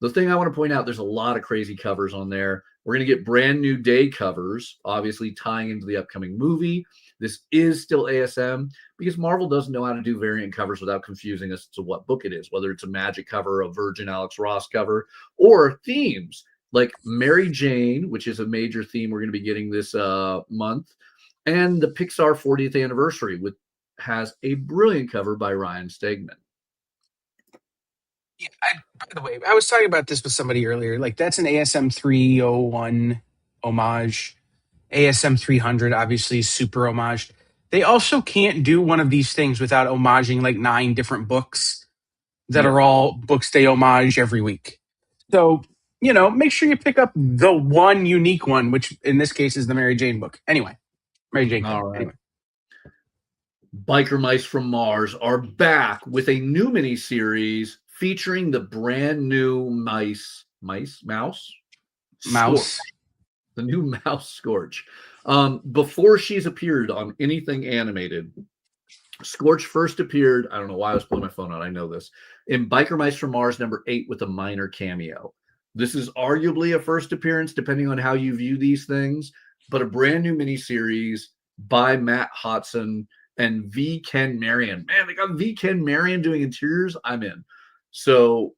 The thing I want to point out, there's a lot of crazy covers on there. We're going to get brand new day covers, obviously tying into the upcoming movie. This is still ASM because Marvel doesn't know how to do variant covers without confusing us to what book it is, whether it's a Magic cover, a Virgin Alex Ross cover, or themes like Mary Jane, which is a major theme we're going to be getting this month, and the Pixar 40th anniversary, which has a brilliant cover by Ryan Stegman. Yeah, by the way, I was talking about this with somebody earlier. Like, that's an ASM 301 homage. ASM 300, obviously, super homage. They also can't do one of these things without homaging like 9 different books that are all books they homage every week. So, make sure you pick up the one unique one, which in this case is the Mary Jane book. Anyway, Mary Jane. All right. Anyway. Biker Mice from Mars are back with a new miniseries featuring the brand new mouse. Scorch. The new mouse Scorch. Before she's appeared on anything animated, Scorch first appeared, I don't know why I was pulling my phone out, I know this, in Biker Mice from Mars number 8 with a minor cameo. This is arguably a first appearance, depending on how you view these things, but a brand new miniseries by Matt Hodson and V. Ken Marion. Man, they got V. Ken Marion doing interiors. I'm in. So,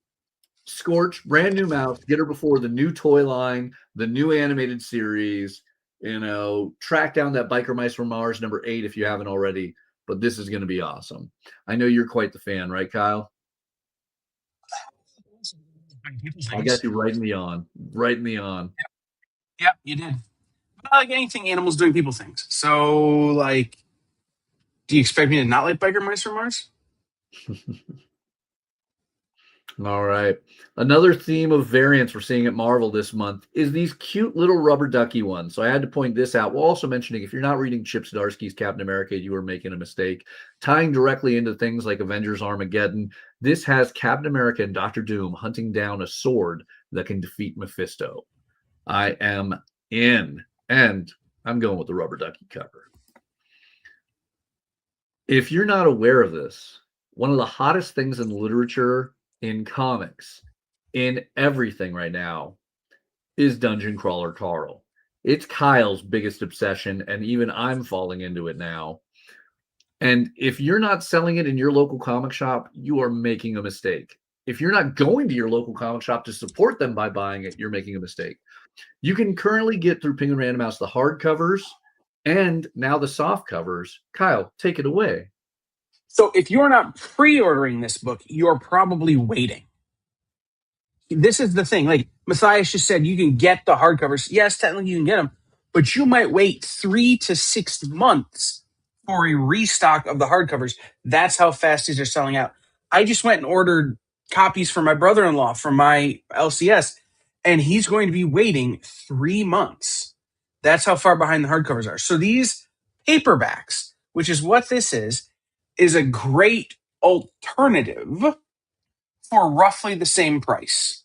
Scorch, brand new mouse, get her before the new toy line, the new animated series. Track down that Biker Mice from Mars #8 if you haven't already. But this is going to be awesome. I know you're quite the fan, right, Kyle? I got you right in the on. Right in the on. Yep, you did. But like anything, animals doing people things. So, like, do you expect me to not like Biker Mice from Mars? All right. Another theme of variants we're seeing at Marvel this month is these cute little rubber ducky ones. So I had to point this out. While also mentioning, if you're not reading Chip Zdarsky's Captain America, you are making a mistake. Tying directly into things like Avengers Armageddon, this has Captain America and Doctor Doom hunting down a sword that can defeat Mephisto. I am in. And I'm going with the rubber ducky cover. If you're not aware of this, one of the hottest things in literature, in comics, in everything right now, is Dungeon Crawler Carl. It's Kyle's biggest obsession, and even I'm falling into it now. And if you're not selling it in your local comic shop, you are making a mistake. If you're not going to your local comic shop to support them by buying it, you're making a mistake. You can currently get through Penguin Random House the hardcovers and now the soft covers. Kyle, take it away. So if you're not pre-ordering this book, you're probably waiting. This is the thing. Like Mathias just said, you can get the hardcovers. Yes, technically you can get them, but you might wait 3 to 6 months for a restock of the hardcovers. That's how fast these are selling out. I just went and ordered copies for my brother-in-law from my LCS, and he's going to be waiting 3 months. That's how far behind the hardcovers are. So these paperbacks, which is what this is a great alternative for roughly the same price.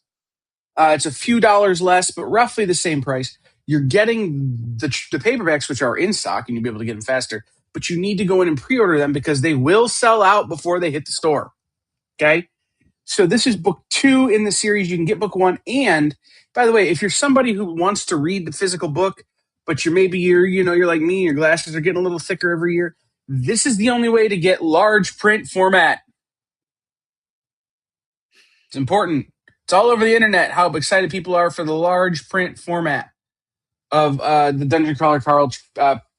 It's a few dollars less, but roughly the same price. You're getting the paperbacks, which are in stock, and you'll be able to get them faster, but you need to go in and pre-order them because they will sell out before they hit the store. Okay? So this is book 2 in the series. You can get book 1. And by the way, if you're somebody who wants to read the physical book, but you're like me, your glasses are getting a little thicker every year, this is the only way to get large print format. It's important. It's all over the internet how excited people are for the large print format of the Dungeon Crawler Carl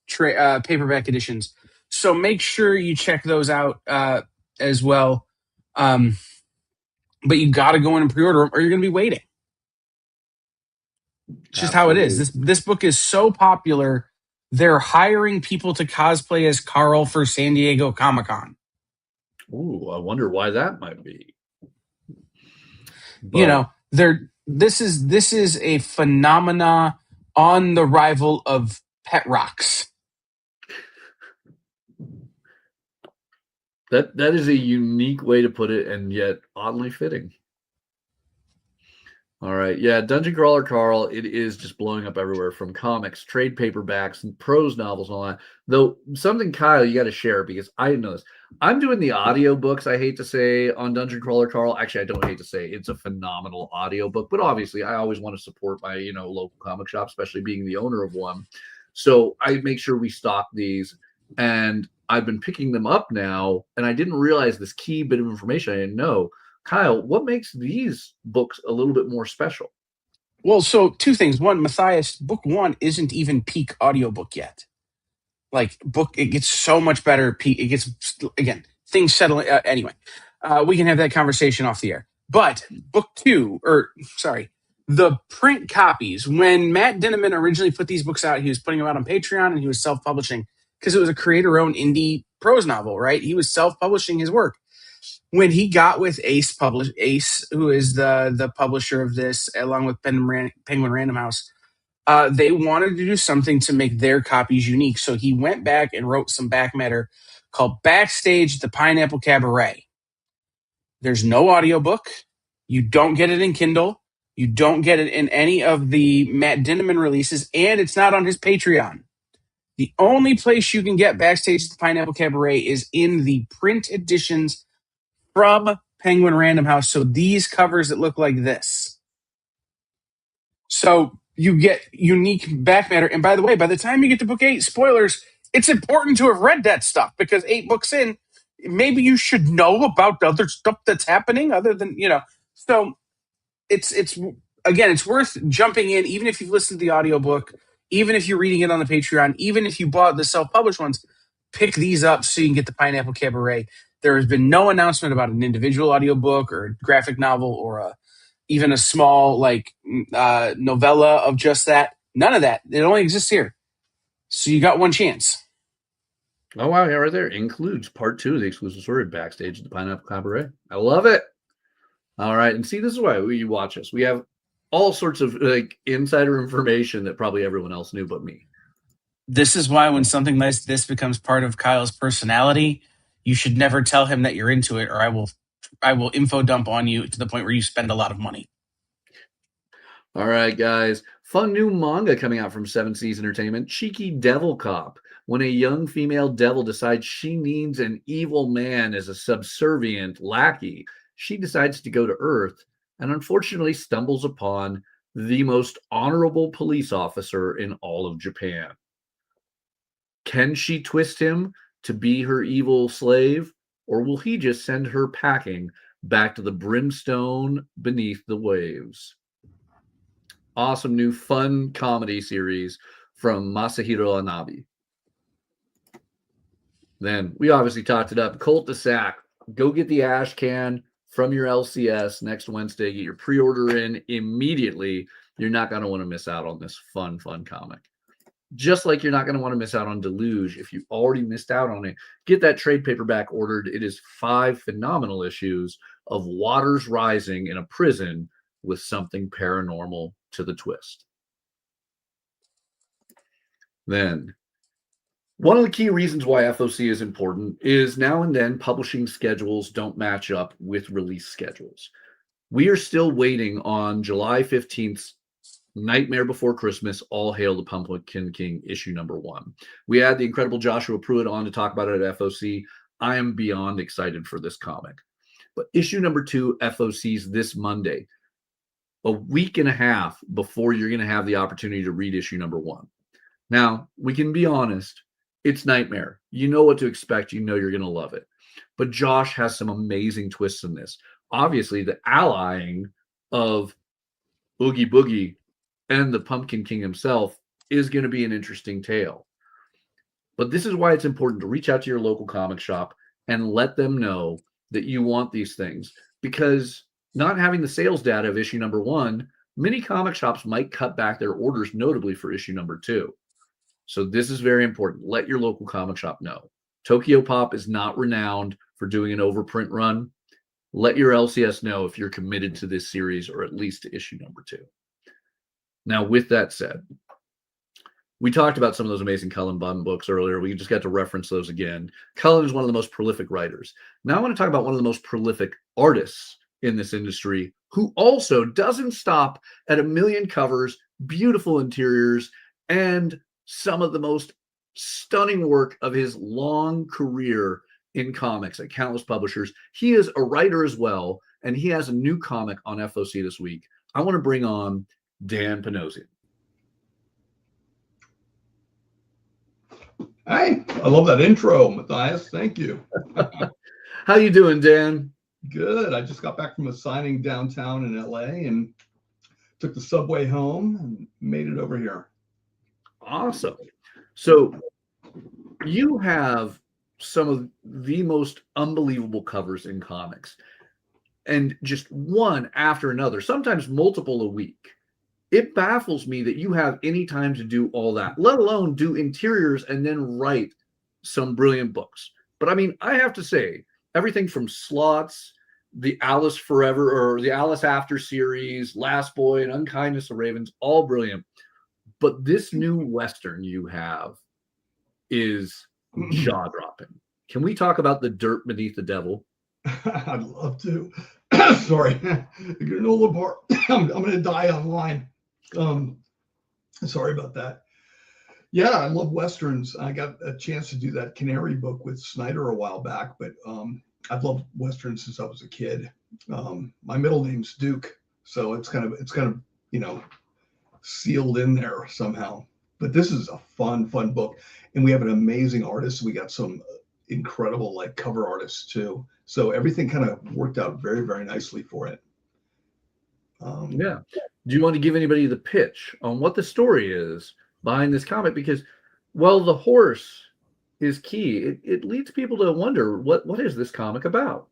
paperback editions. So make sure you check those out as well. But you got to go in and pre-order them or you're going to be waiting. It's just how it is. This book is so popular, they're hiring people to cosplay as Carl for San Diego Comic-Con. Ooh, I wonder why that might be. But, this is a phenomena on the rival of Pet Rocks. That is a unique way to put it, and yet oddly fitting. All right. Yeah, Dungeon Crawler Carl, it is just blowing up everywhere from comics, trade paperbacks, and prose novels and all that. Though something, Kyle, you got to share because I didn't know this. I'm doing the audiobooks, I hate to say, on Dungeon Crawler Carl. Actually, I don't hate to say it's a phenomenal audiobook, but obviously I always want to support my, local comic shop, especially being the owner of one. So I make sure we stock these, and I've been picking them up now, and I didn't realize this key bit of information I didn't know. Kyle, what makes these books a little bit more special? Well, so 2 things. One, Mathias, book 1 isn't even peak audiobook yet. Like, it gets so much better. It gets, again, things settle. Anyway, we can have that conversation off the air. But book 2, the print copies, when Matt Dinniman originally put these books out, he was putting them out on Patreon and he was self-publishing because it was a creator-owned indie prose novel, right? He was self-publishing his work. When he got with Ace, who is the publisher of this, along with Penguin Random House, they wanted to do something to make their copies unique. So he went back and wrote some back matter called Backstage at the Pineapple Cabaret. There's no audiobook. You don't get it in Kindle. You don't get it in any of the Matt Dinniman releases, and it's not on his Patreon. The only place you can get Backstage at the Pineapple Cabaret is in the print editions from Penguin Random House. So these covers that look like this. So you get unique back matter. And by the way, by the time you get to book 8, spoilers, it's important to have read that stuff, because 8 books in, maybe you should know about the other stuff that's happening other than, So it's again, it's worth jumping in, even if you've listened to the audiobook, even if you're reading it on the Patreon, even if you bought the self-published ones, pick these up so you can get the Pineapple Cabaret. There has been no announcement about an individual audiobook or a graphic novel or even a small novella of just that. None of that. It only exists here. So you got one chance. Oh, wow. Yeah, right there. Includes part 2 of the exclusive story backstage at the Pineapple Cabaret. I love it. All right. And see, this is why you watch us. We have all sorts of insider information that probably everyone else knew but me. This is why when something like this becomes part of Kyle's personality, you should never tell him that you're into it, or I will info dump on you to the point where you spend a lot of money. All right, guys. Fun new manga coming out from 7 Seas Entertainment, Cheeky Devil Cop. When a young female devil decides she needs an evil man as a subservient lackey, she decides to go to Earth and unfortunately stumbles upon the most honorable police officer in all of Japan. Can she twist him to be her evil slave, or will he just send her packing back to the brimstone beneath the waves? Awesome new fun comedy series from Masahiro Anabe. Then we obviously talked it up. Cult de Sac. Go get the ash can from your LCS next Wednesday. Get your pre-order in immediately. You're not going to want to miss out on this fun comic. Just like you're not going to want to miss out on Deluge. If you already missed out on it, get that trade paperback ordered. It is 5 phenomenal issues of waters rising in a prison with something paranormal to the twist. Then, one of the key reasons why FOC is important is now and then publishing schedules don't match up with release schedules. We are still waiting on July 15th's Nightmare Before Christmas, All Hail the Pumpkin King, issue number 1. We had the incredible Joshua Pruitt on to talk about it at FOC. I am beyond excited for this comic. But issue number 2, FOC's this Monday, a week and a half before you're going to have the opportunity to read issue number 1. Now, we can be honest. It's Nightmare. You know what to expect. You know you're going to love it. But Josh has some amazing twists in this. Obviously, the allying of Oogie Boogie and the Pumpkin King himself is going to be an interesting tale. But this is why it's important to reach out to your local comic shop and let them know that you want these things. Because not having the sales data of issue number 1, many comic shops might cut back their orders notably for issue number 2. So this is very important. Let your local comic shop know. Tokyo Pop is not renowned for doing an overprint run. Let your LCS know if you're committed to this series, or at least to issue number 2. Now, with that said, we talked about some of those amazing Cullen Bunn books earlier. We just got to reference those again. Cullen is one of the most prolific writers. Now I want to talk about one of the most prolific artists in this industry, who also doesn't stop at 1 million covers, beautiful interiors, and some of the most stunning work of his long career in comics at countless publishers. He is a writer as well, and he has a new comic on FOC this week. I want to bring on Dan Panosian. Hi, I love that intro, Mathias. Thank you. How you doing, Dan? Good. I just got back from a signing downtown in LA and took the subway home and made it over here. Awesome. So you have some of the most unbelievable covers in comics, and just one after another, sometimes multiple a week. It baffles me that you have any time to do all that, let alone do interiors and then write some brilliant books. But I mean, I have to say, everything from Slots, the Alice Forever, or the Alice After series, Last Boy, and Unkindness of Ravens, all brilliant. But this new Western you have is jaw-dropping. Can we talk about The Dirt Beneath the Devil? I'd love to. Sorry, granola bar. I'm going to die online. Sorry about that. Yeah, I love Westerns. I got a chance to do that Canary book with Snyder a while back, but I've loved Westerns since I was a kid. My middle name's Duke, so it's kind of, sealed in there somehow. But this is a fun book, and we have an amazing artist. We got some incredible like cover artists too. So everything kind of worked out very, very nicely for it. Yeah. Do you want to give anybody the pitch on what the story is behind this comic? Because, well, the horse is key. It leads people to wonder what is this comic about?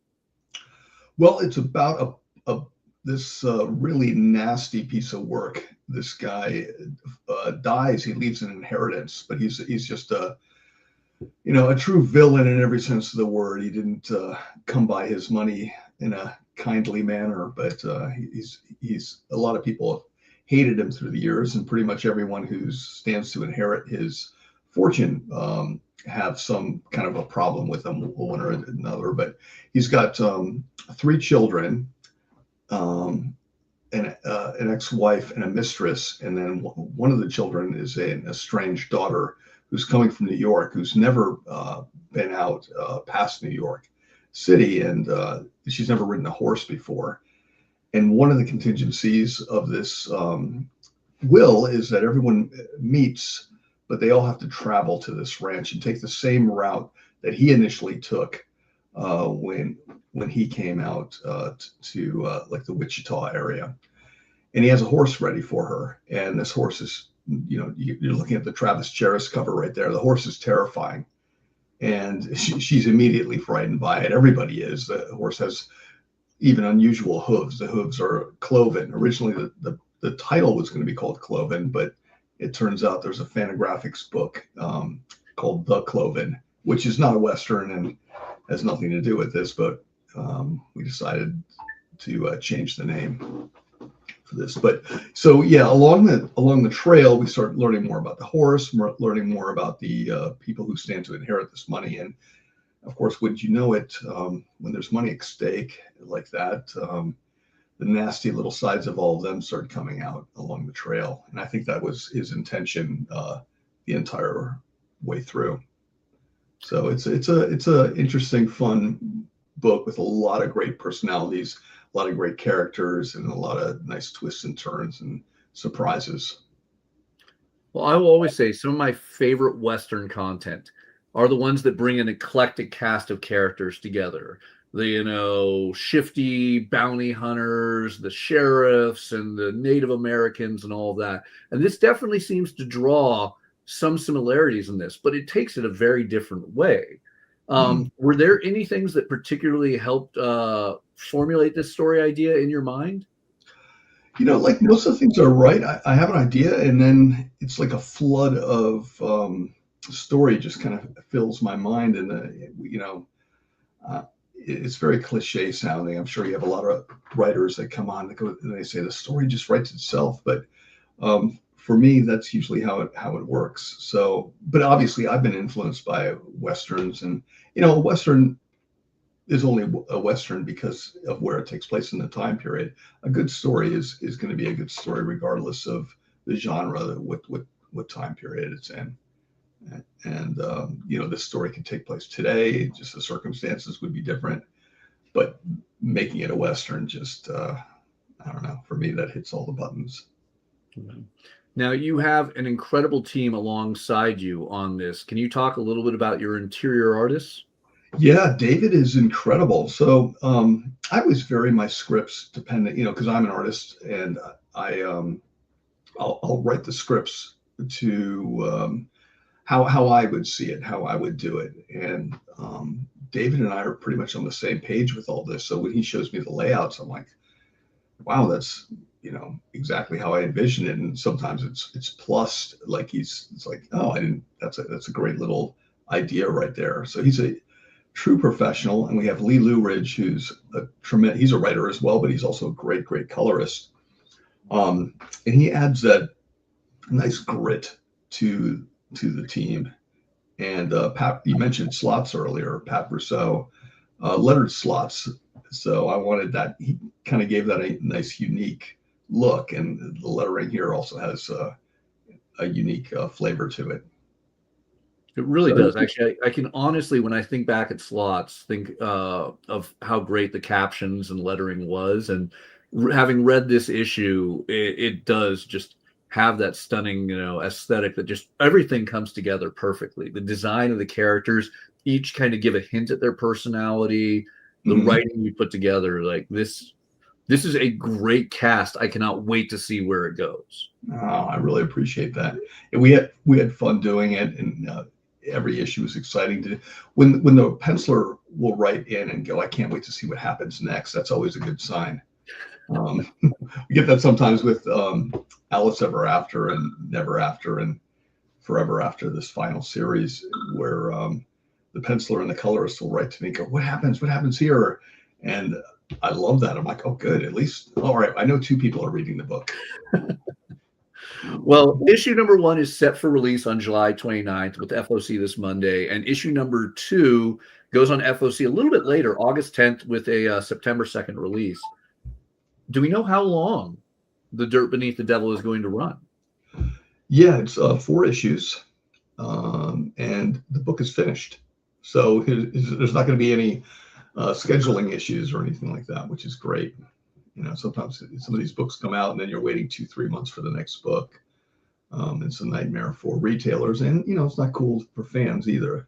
Well, it's about this really nasty piece of work. This guy dies. He leaves an inheritance, but he's just a true villain in every sense of the word. He didn't come by his money in a kindly manner, but he's a lot of people have hated him through the years, and pretty much everyone who stands to inherit his fortune have some kind of a problem with him, one or another. But he's got 3 children, an ex-wife and a mistress, and then one of the children is an estranged daughter who's coming from New York, who's never been out past New York City, and she's never ridden a horse before. And one of the contingencies of this will is that everyone meets, but they all have to travel to this ranch and take the same route that he initially took when he came out to like the Wichita area. And he has a horse ready for her, and this horse is, you're looking at the Travis Cheris cover right there. The horse is terrifying, and she's immediately frightened by it. Everybody is. The horse has even unusual hooves. The hooves are cloven. Originally, the title was going to be called Cloven, but it turns out there's a Fantagraphics book called The Cloven, which is not a Western and has nothing to do with this, but we decided to change the name for this. But so yeah, along the trail, we start learning more about the horse, learning more about the people who stand to inherit this money. And of course, wouldn't you know it, when there's money at stake like that, the nasty little sides of all of them start coming out along the trail. And I think that was his intention the entire way through. So it's a interesting, fun book with a lot of great personalities, a lot of great characters, and a lot of nice twists and turns and surprises. Well, I will always say some of my favorite Western content are the ones that bring an eclectic cast of characters together. The, shifty bounty hunters, the sheriffs, and the Native Americans and all of that. And this definitely seems to draw some similarities in this, but it takes it a very different way. Were there any things that particularly helped formulate this story idea in your mind? Like most of the things are right. I have an idea, and then it's like a flood of story just kind of fills my mind. And, it's very cliche sounding. I'm sure you have a lot of writers that come on and they say the story just writes itself. But for me, that's usually how it works. So, but obviously I've been influenced by Westerns, and, a Western is only a Western because of where it takes place in the time period. A good story is going to be a good story regardless of the genre, what time period it's in. And this story can take place today, just the circumstances would be different, but making it a Western just I don't know, for me that hits all the buttons. Now you have an incredible team alongside you on this. Can you talk a little bit about your interior artists? Yeah, David is incredible. So I always vary my scripts depending, because I'm an artist, and I'll write the scripts to how I would see it, how I would do it. And David and I are pretty much on the same page with all this. So when he shows me the layouts, I'm like, wow, that's, exactly how I envision it. And sometimes it's plussed, like it's like, oh, that's a great little idea right there. So he's a true professional. And we have Lee Luridge, who's he's a writer as well, but he's also a great colorist. And he adds that nice grit to the team. And Pat, you mentioned slots earlier, Pat Brousseau, lettered slots. So I wanted that. He kind of gave that a nice, unique look, and the lettering here also has a unique flavor to it. It really does. Actually, I can honestly, when I think back at slots, think of how great the captions and lettering was. And having read this issue, it does just have that stunning, aesthetic that just everything comes together perfectly. The design of the characters, each kind of give a hint at their personality. The writing you put together, like this is a great cast. I cannot wait to see where it goes. Oh, I really appreciate that. And we had fun doing it, and every issue was exciting to. When the penciler will write in and go, "I can't wait to see what happens next." That's always a good sign. We get that sometimes with Alice Ever After and Never After and Forever After, this final series, where the penciler and the colorist will write to me, go, "What happens? What happens here?" And I love that. I'm like, oh, good. At least, all right, I know 2 people are reading the book. Well, issue number 1 is set for release on July 29th with FOC this Monday. And issue number 2 goes on FOC a little bit later, August 10th, with a September 2nd release. Do we know how long The Dirt Beneath the Devil is going to run? Yeah, it's 4 issues. And the book is finished. So there's not going to be any scheduling issues or anything like that, which is great. Sometimes some of these books come out and then you're waiting 2-3 months for the next book. It's a nightmare for retailers, and it's not cool for fans either.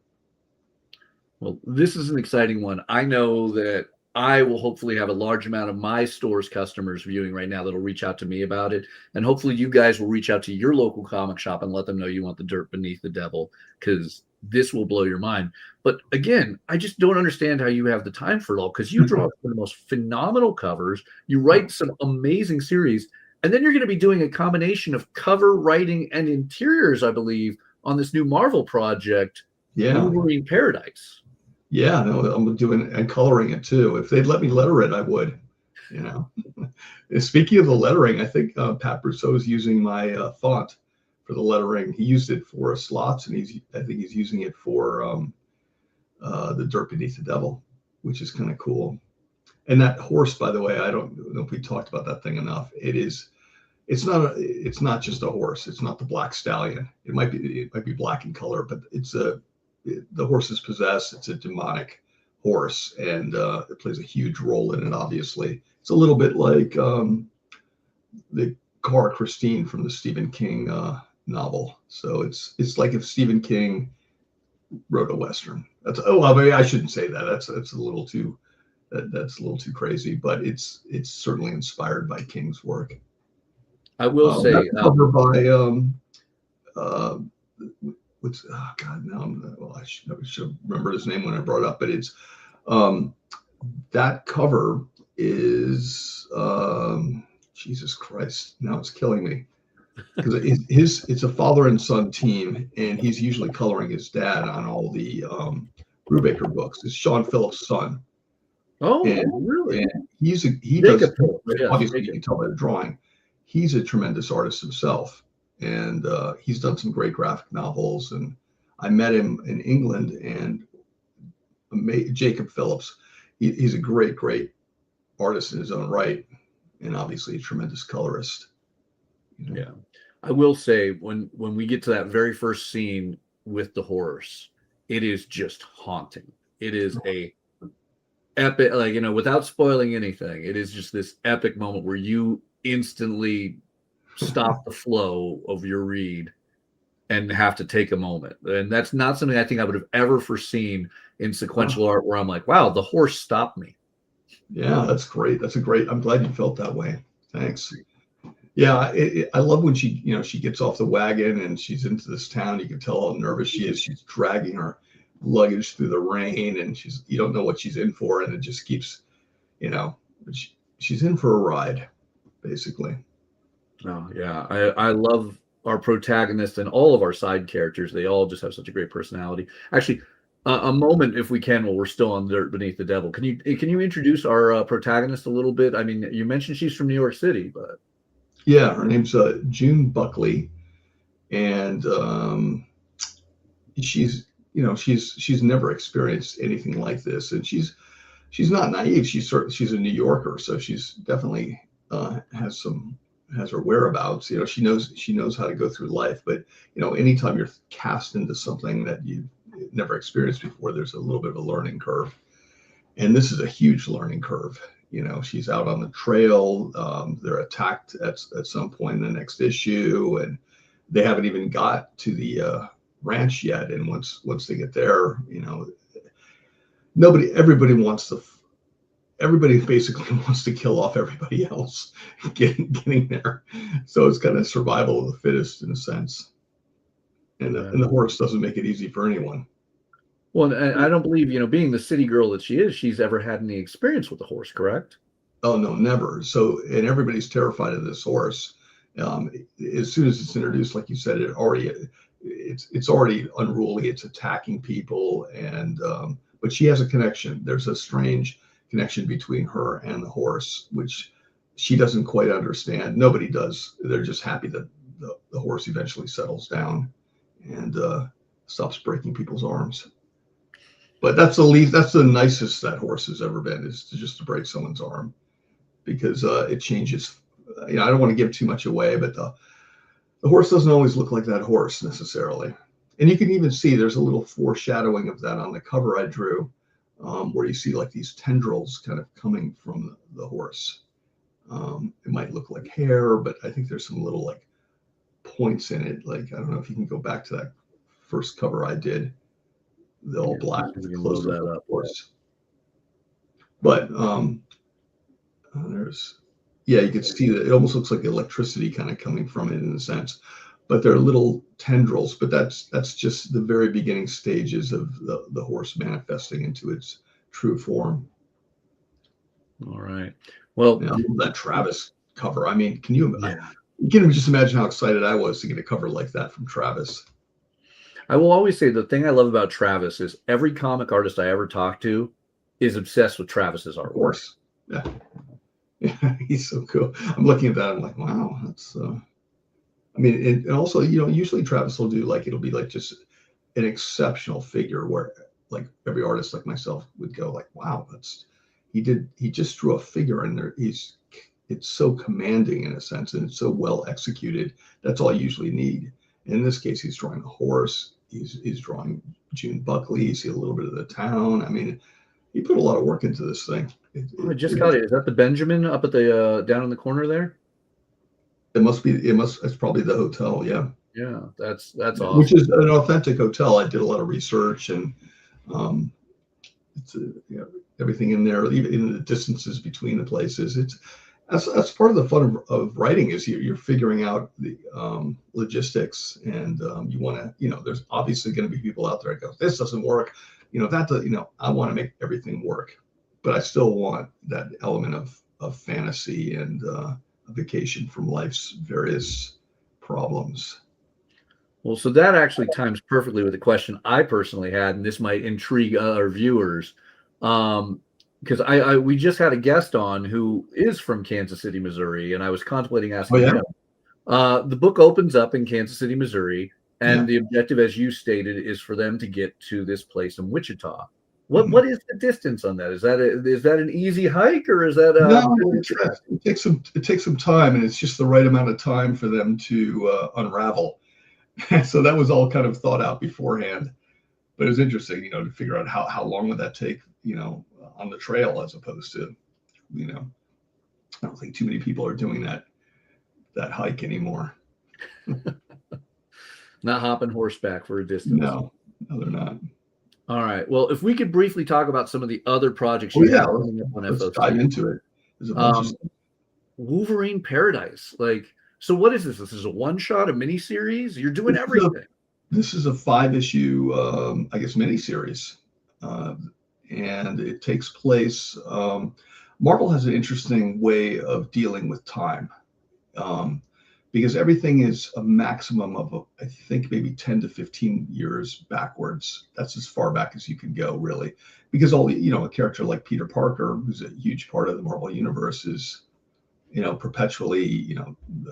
Well, this is an exciting one. I know that I will hopefully have a large amount of my store's customers viewing right now that'll reach out to me about it. And hopefully you guys will reach out to your local comic shop and let them know you want The Dirt Beneath the Devil, because this will blow your mind. But again, I just don't understand how you have the time for it all, because you draw the most phenomenal covers, you write some amazing series, and then you're going to be doing a combination of cover writing and interiors, I believe, on this new Marvel project, Wolverine Paradise. Yeah, no, I'm doing and coloring it too. If they'd let me letter it, I would. Speaking of the lettering, I think Pat Brousseau is using my font for the lettering. He used it for slots, and I think he's using it for The Dirt Beneath the Devil, which is kind of cool. And that horse, by the way, I don't know if we talked about that thing enough. It's not just a horse. It's not the Black Stallion. It might be black in color, but the horse is possessed. It's a demonic horse, and it plays a huge role in it. Obviously, it's a little bit like the car Christine from the Stephen King novel. So it's like if Stephen King wrote a Western. I shouldn't say that. That's a little too crazy, but it's certainly inspired by King's work. I will say, covered by I should remember his name when I brought it up, but it's that cover is Jesus Christ. Now it's killing me, because it's a father and son team, and he's usually coloring his dad on all the Brubaker books. It's Sean Phillips' son. Oh, really? And he does. Obviously, you can tell by the drawing. He's a tremendous artist himself, and he's done some great graphic novels. And I met him in England, and Jacob Phillips. He's a great artist in his own right, and obviously a tremendous colorist. Yeah, I will say when we get to that very first scene with the horse, it is just haunting. It is a epic, without spoiling anything, it is just this epic moment where you instantly stop the flow of your read and have to take a moment. And that's not something I think I would have ever foreseen in sequential art, where I'm like, wow, the horse stopped me. Yeah, that's great. I'm glad you felt that way. Thanks. Yeah, I love when she gets off the wagon and she's into this town. You can tell how nervous she is. She's dragging her luggage through the rain, and you don't know what she's in for, and it just keeps, she's in for a ride, basically. Oh yeah, I love our protagonist and all of our side characters. They all just have such a great personality. Actually, a moment, if we can, while we're still on Dirt Beneath the Devil, can you introduce our protagonist a little bit? I mean, you mentioned she's from New York City, but yeah, her name's June Buckley, and she's never experienced anything like this, and she's not naive. She's a New Yorker, so she's definitely has her whereabouts. She knows how to go through life, but anytime you're cast into something that you've never experienced before, there's a little bit of a learning curve, and this is a huge learning curve. she's out on the trail. They're attacked at some point in the next issue, and they haven't even got to the ranch yet. And once they get there, everybody basically wants to kill off everybody else getting there. So it's kind of survival of the fittest in a sense. And the horse doesn't make it easy for anyone. Well, and I don't believe, being the city girl that she is, she's ever had any experience with the horse, correct? Oh, no, never. So, and everybody's terrified of this horse. As soon as it's introduced, like you said, it's already unruly. It's attacking people. And, but she has a connection. There's a strange connection between her and the horse, which she doesn't quite understand. Nobody does. They're just happy that the horse eventually settles down and stops breaking people's arms. But that's the nicest that horse has ever been, is just to break someone's arm, because it changes. I don't want to give too much away, but the horse doesn't always look like that horse necessarily. And you can even see there's a little foreshadowing of that on the cover I drew, where you see like these tendrils kind of coming from the horse. It might look like hair, but I think there's some little like points in it. Like, I don't know if you can go back to that first cover I did. The all black with the close up, of course. But you can see that it almost looks like electricity kind of coming from it in a sense. But they're little tendrils. But that's just the very beginning stages of the horse manifesting into its true form. All right. Well, that Travis cover. I mean, can you just imagine how excited I was to get a cover like that from Travis? I will always say the thing I love about Travis is every comic artist I ever talk to is obsessed with Travis's artwork. Of course. Yeah, he's so cool. I'm looking at that. I'm like, wow, that's. I mean, and also, usually Travis will do it'll be like just an exceptional figure where like every artist like myself would go like, wow, he just drew a figure and it's so commanding in a sense, and it's so well executed. That's all I usually need. In this case, he's drawing a horse. He's drawing June Buckley. You see a little bit of the town. I mean, he put a lot of work into this thing. I just got it. Is that the Benjamin up at the down in the corner there? It's probably the hotel. Yeah. Yeah, that's awesome. Which is an authentic hotel. I did a lot of research, and it's everything in there, even in the distances between the places. That's part of the fun of writing, is you're figuring out the logistics, and you want to, there's obviously going to be people out there that go, this doesn't work, I want to make everything work, but I still want that element of fantasy and a vacation from life's various problems. Well, so that actually times perfectly with the question I personally had, and this might intrigue our viewers. Because we just had a guest on who is from Kansas City, Missouri, and I was contemplating asking him. The book opens up in Kansas City, Missouri, and the objective, as you stated, is for them to get to this place in Wichita. What is the distance on that? Is that an easy hike, or is that it takes some time, and it's just the right amount of time for them to unravel. So that was all kind of thought out beforehand. But it was interesting, to figure out how long would that take, on the trail, as opposed to, I don't think too many people are doing that hike anymore. Not hopping horseback for a distance. No, they're not. All right. Well, if we could briefly talk about some of the other projects you have coming up on FOC. Let's dive into it. There's a bunch of Wolverine Paradise. So what is this? This is a one-shot, a mini-series? You're doing everything. This is a 5-issue, miniseries. And it takes place. Marvel has an interesting way of dealing with time, because everything is a maximum of, I think, maybe 10 to 15 years backwards. That's as far back as you can go, really, because a character like Peter Parker, who's a huge part of the Marvel universe, is, perpetually,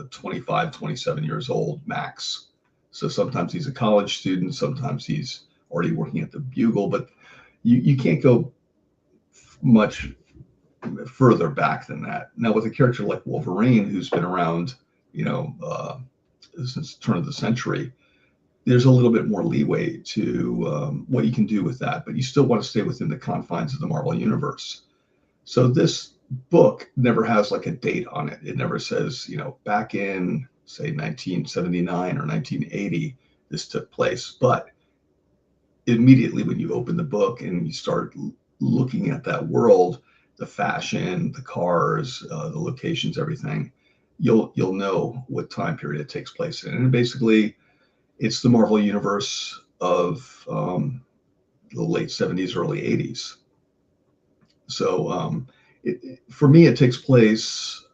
25, 27 years old max. So sometimes he's a college student, sometimes he's already working at the Bugle, but you can't go much further back than that. Now, with a character like Wolverine, who's been around, since the turn of the century, there's a little bit more leeway to what you can do with that, but you still want to stay within the confines of the Marvel universe. So this book never has like a date on it. It never says, back in say 1979 or 1980, this took place. But immediately when you open the book and you start looking at that world, the fashion, the cars, the locations, everything, you'll know what time period it takes place in. And basically, it's the Marvel universe of the late 70s, early 80s. So for me, it takes place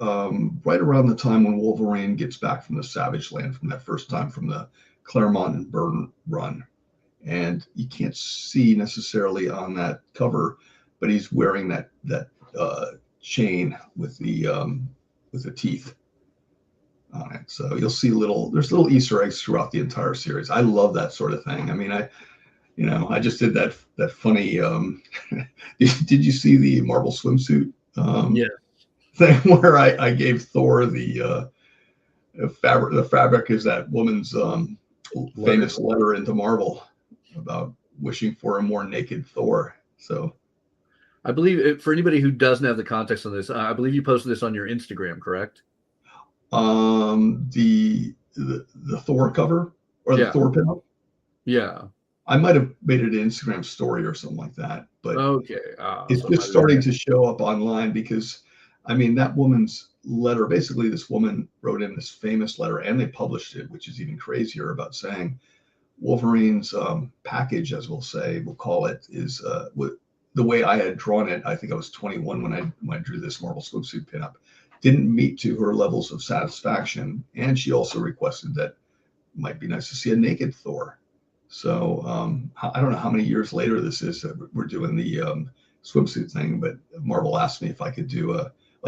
right around the time when Wolverine gets back from the Savage Land, from that first time from the Claremont and Byrne run. And you can't see necessarily on that cover, but he's wearing that chain with the teeth on it. So you'll see there's little Easter eggs throughout the entire series. I love that sort of thing. I mean, I just did that funny. Did you see the Marvel swimsuit thing where I gave Thor the fabric? The fabric is that woman's famous letter into Marvel about wishing for a more naked Thor. So I believe, for anybody who doesn't have the context on this, I believe you posted this on your Instagram, correct? The Thor cover or the Thor pinup? Yeah. I might have made it an Instagram story or something like that, but okay. It's just starting to show up online because, I mean, that woman's letter, basically this woman wrote in this famous letter and they published it, which is even crazier, about saying Wolverine's package, as we'll call it, is the way I had drawn it. I think I was 21 when I drew this Marvel swimsuit pinup. Didn't meet to her levels of satisfaction, and she also requested that it might be nice to see a naked Thor. So I don't know how many years later this is that we're doing the swimsuit thing, but Marvel asked me if I could do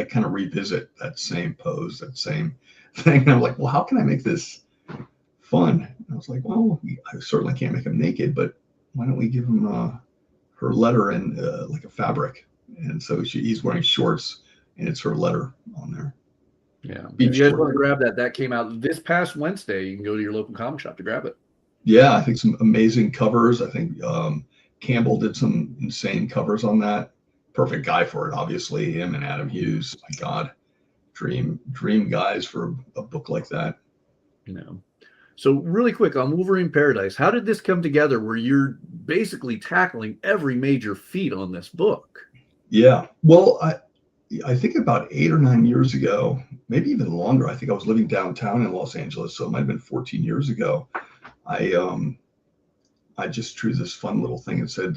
kind of revisit that same pose, that same thing. And I'm like, well, how can I make this fun? And I was like, well, I certainly can't make him naked, but why don't we give him her letter in like a fabric? And so he's wearing shorts, and it's her letter on there. Yeah. If you guys want to grab that came out this past Wednesday. You can go to your local comic shop to grab it. Yeah, I think some amazing covers. I think Campbell did some insane covers on that. Perfect guy for it, obviously. Him and Adam Hughes. My God, dream guys for a book like that. So really quick on Wolverine Paradise, how did this come together where you're basically tackling every major feat on this book? Yeah, well, I think about 8 or 9 years ago, maybe even longer. I think I was living downtown in Los Angeles, so it might have been 14 years ago. I just drew this fun little thing and said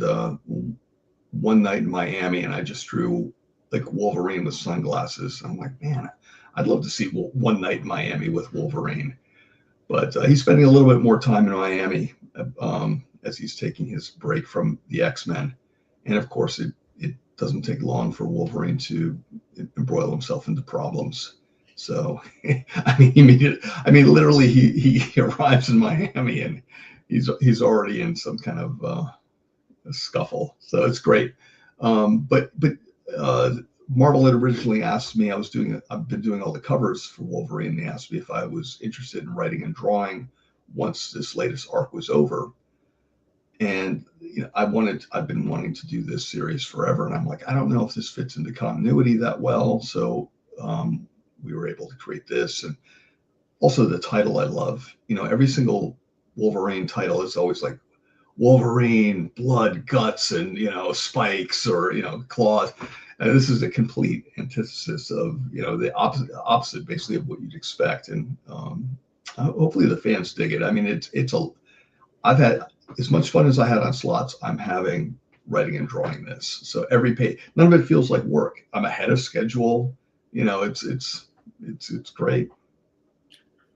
one night in Miami, and I just drew like Wolverine with sunglasses. I'm like, man, I'd love to see one night in Miami with Wolverine. But he's spending a little bit more time in Miami as he's taking his break from the X-Men. And of course, it doesn't take long for Wolverine to embroil himself into problems. So, literally, he arrives in Miami and he's already in some kind of a scuffle. So it's great. But Marvel had originally asked me. I've been doing all the covers for Wolverine. They asked me if I was interested in writing and drawing once this latest arc was over. And I've been wanting to do this series forever. And I'm like, I don't know if this fits into continuity that well. So we were able to create this. And also the title I love. Every single Wolverine title is always like Wolverine, blood, guts, and spikes or claws. And this is a complete antithesis of the opposite basically of what you'd expect. And hopefully the fans dig it. I mean, I've had as much fun as I had on Slots. I'm having writing and drawing this. So every page, none of it feels like work. I'm ahead of schedule. It's great.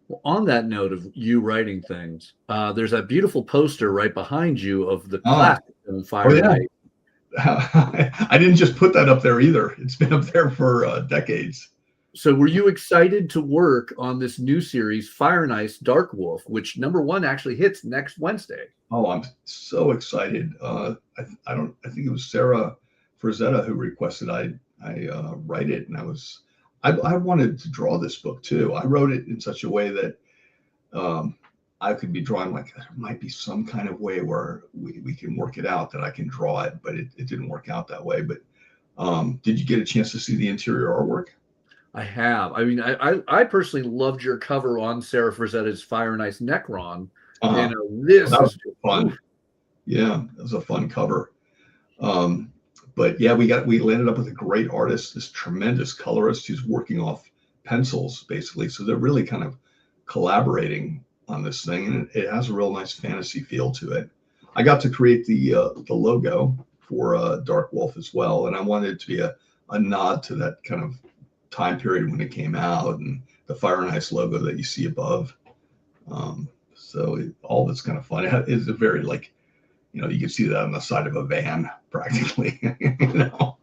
Well, on that note of you writing things, there's that beautiful poster right behind you of the classic film Fire. I didn't just put that up there either. It's been up there for decades. So were you excited to work on this new series, Fire and Ice Dark Wolf, which #1 actually hits next Wednesday? Oh, I'm so excited. I think it was Sarah Frazetta who requested I write it, and I wanted to draw this book too. I wrote it in such a way that I could be drawing, like there might be some kind of way where we can work it out that I can draw it, but it didn't work out that way. But Did you get a chance to see the interior artwork? I have. I mean, I personally loved your cover on Sarah Frazetta's Fire and Ice Necron. And this that was is fun. Yeah, it was a fun cover. But yeah, we landed up with a great artist, this tremendous colorist who's working off pencils basically. So they're really kind of collaborating on this thing, and it has a real nice fantasy feel to it. I got to create the logo for Dark Wolf as well, and I wanted it to be a nod to that kind of time period when it came out, and the Fire and Ice logo that you see above. All that's kind of fun. It's a very you can see that on the side of a van practically. I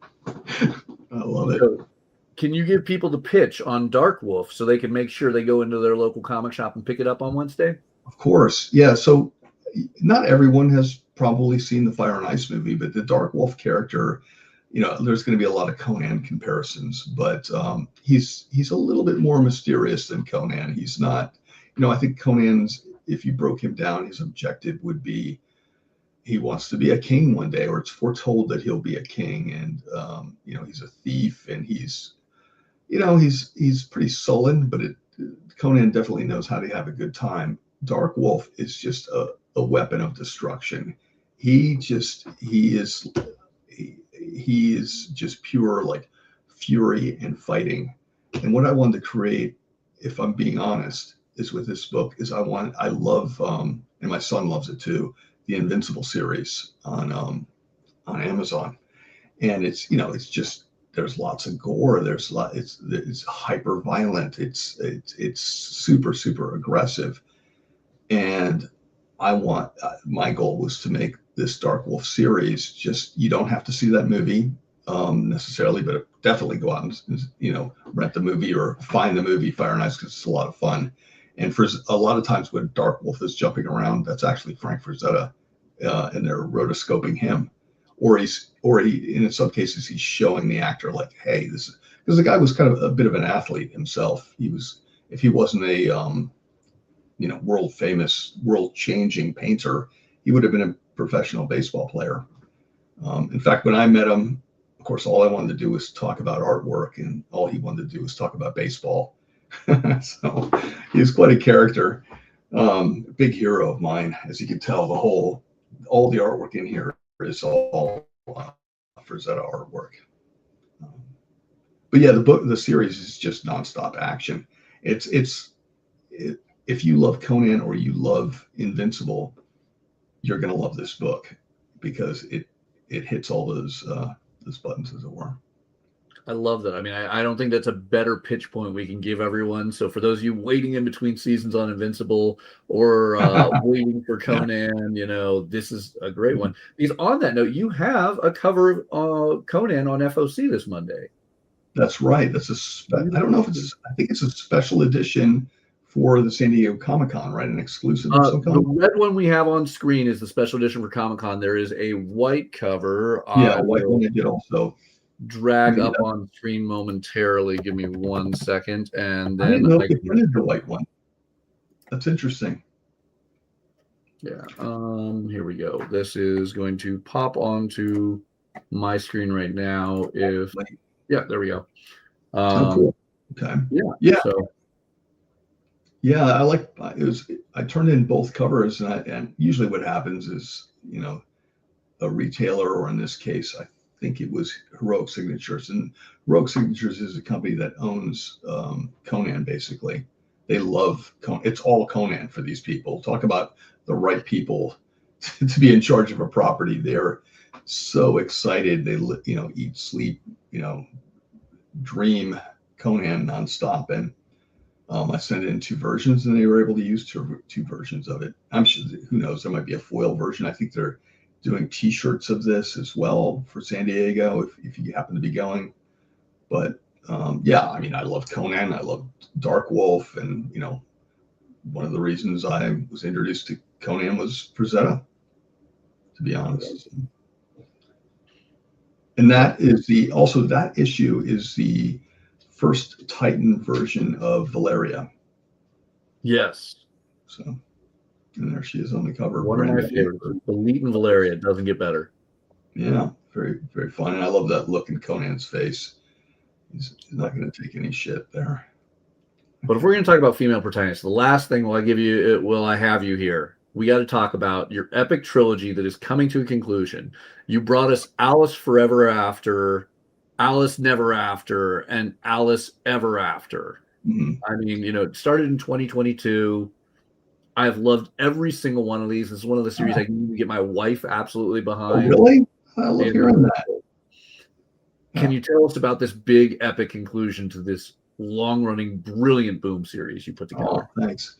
love it. So, can you give people the pitch on Dark Wolf so they can make sure they go into their local comic shop and pick it up on Wednesday? Of course. Yeah. So not everyone has probably seen the Fire and Ice movie, but the Dark Wolf character, there's going to be a lot of Conan comparisons, but he's a little bit more mysterious than Conan. He's not, I think Conan's, if you broke him down, his objective would be he wants to be a king one day, or it's foretold that he'll be a king. And, he's a thief, and he's pretty sullen, but Conan definitely knows how to have a good time. Dark Wolf is just a weapon of destruction. He is just pure fury and fighting. And what I wanted to create, if I'm being honest, is with this book is I love, and my son loves it too, the Invincible series on Amazon. And it's just, there's lots of gore. It's hyper violent. It's super, super aggressive. And my goal was to make this Dark Wolf series you don't have to see that movie necessarily, but definitely go out and, rent the movie or find the movie Fire and Ice, because it's a lot of fun. And for a lot of times when Dark Wolf is jumping around, that's actually Frank Frazetta, and they're rotoscoping him. Or he, in some cases, he's showing the actor hey, this is, because the guy was kind of a bit of an athlete himself. If he wasn't a, world famous, world changing painter, he would have been a professional baseball player. In fact, when I met him, of course, all I wanted to do was talk about artwork, and all he wanted to do was talk about baseball. So he's quite a character, big hero of mine, as you can tell. All the artwork in here is all Frazetta artwork. But yeah, the series is just nonstop action. If you love Conan or you love Invincible, you're going to love this book, because it hits all those buttons, as it were. I love that. I mean, I don't think that's a better pitch point we can give everyone. So for those of you waiting in between seasons on Invincible or waiting for Conan, this is a great one. Because on that note, you have a cover of Conan on FOC this Monday. That's right. That's I don't know if I think it's a special edition for the San Diego Comic-Con, right? An exclusive of some kind. The red one we have on screen is the special edition for Comic-Con. There is a white cover. Yeah, a white one I did also. Drag up on screen momentarily. Give me 1 second, and then I didn't know if they printed the white one. That's interesting. Yeah. Here we go. This is going to pop onto my screen right now. Yeah, there we go. Cool. Okay. Yeah. I turned in both covers, and usually what happens is, a retailer, or in this case, I think it was Heroic Signatures, and Heroic Signatures is a company that owns Conan. Basically, they love Conan. It's all Conan for these people. Talk about the right people to be in charge of a property. They're so excited. They eat, sleep, dream Conan nonstop. And I sent it in 2 versions, and they were able to use two versions of it. I'm sure, who knows, there might be a foil version. I think they're doing T-shirts of this as well for San Diego, if you happen to be going. But I love Conan. I love Dark Wolf, and one of the reasons I was introduced to Conan was Frazetta, to be honest. And that issue is the first Titan version of Valeria. Yes. And there she is on the cover. One of my favorites. The Leet and Valeria. It doesn't get better. Yeah, very, very fun. And I love that look in Conan's face. He's not going to take any shit there. But if we're going to talk about female protagonists, the last thing I have you here, we got to talk about your epic trilogy that is coming to a conclusion. You brought us Alice Forever After, Alice Never After, and Alice Ever After. Mm-hmm. I mean, it started in 2022. I've loved every single one of these. It's one of the series I can get my wife absolutely behind. Oh, really? I love hearing that. Can you tell us about this big epic conclusion to this long-running, brilliant Boom series you put together? Oh, thanks.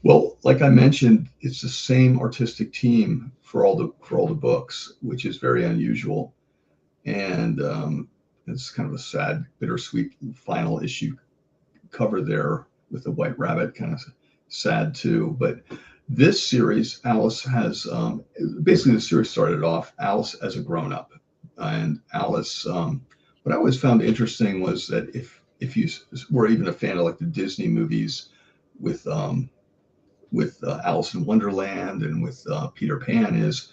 Well, like I mentioned, it's the same artistic team for all the books, which is very unusual, and it's kind of a sad, bittersweet final issue cover there with the white rabbit, kind of sad too. But this series, Alice has basically the series started off Alice as a grown-up, and Alice. What I always found interesting was that if you were even a fan of like the Disney movies with Alice in Wonderland and with Peter Pan, is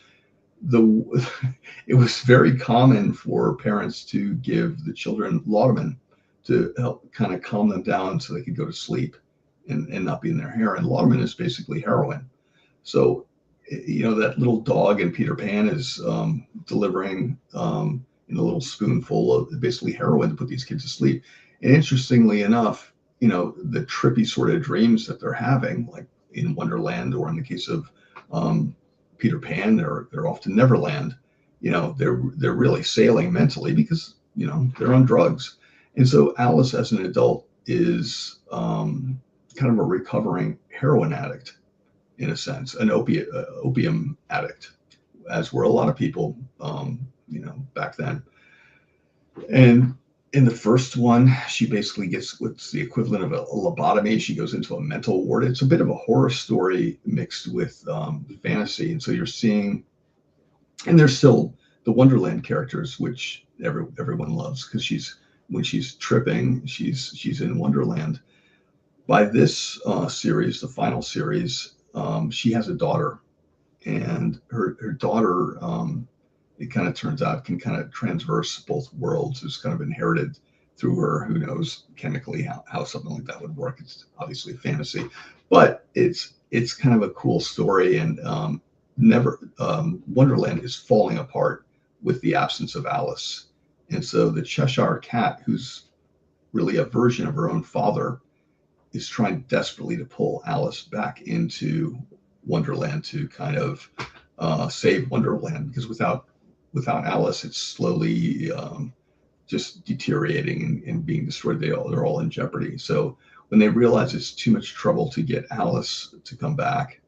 it was very common for parents to give the children laudanum to help kind of calm them down so they could go to sleep and not be in their hair. And laudanum is basically heroin. So, that little dog in Peter Pan is delivering in a little spoonful of basically heroin to put these kids to sleep. And interestingly enough, the trippy sort of dreams that they're having, like in Wonderland, or in the case of Peter Pan, they're off to Neverland. They're really sailing mentally because they're on drugs. And so Alice, as an adult, is kind of a recovering heroin addict, in a sense, an opium addict, as were a lot of people, back then. And in the first one, she basically gets what's the equivalent of a lobotomy. She goes into a mental ward. It's a bit of a horror story mixed with fantasy. And so you're seeing, and there's still the Wonderland characters, which everyone loves, because when she's tripping, she's in Wonderland. By this series, the final series, she has a daughter, and her daughter, it kind of turns out, can kind of transverse both worlds. It's kind of inherited through her. Who knows chemically how something like that would work? It's obviously a fantasy, but it's kind of a cool story. And Wonderland is falling apart with the absence of Alice. And so the Cheshire Cat, who's really a version of her own father, is trying desperately to pull Alice back into Wonderland to kind of save Wonderland, because without Alice, it's slowly just deteriorating and being destroyed. They're all in jeopardy. So when they realize it's too much trouble to get Alice to come back,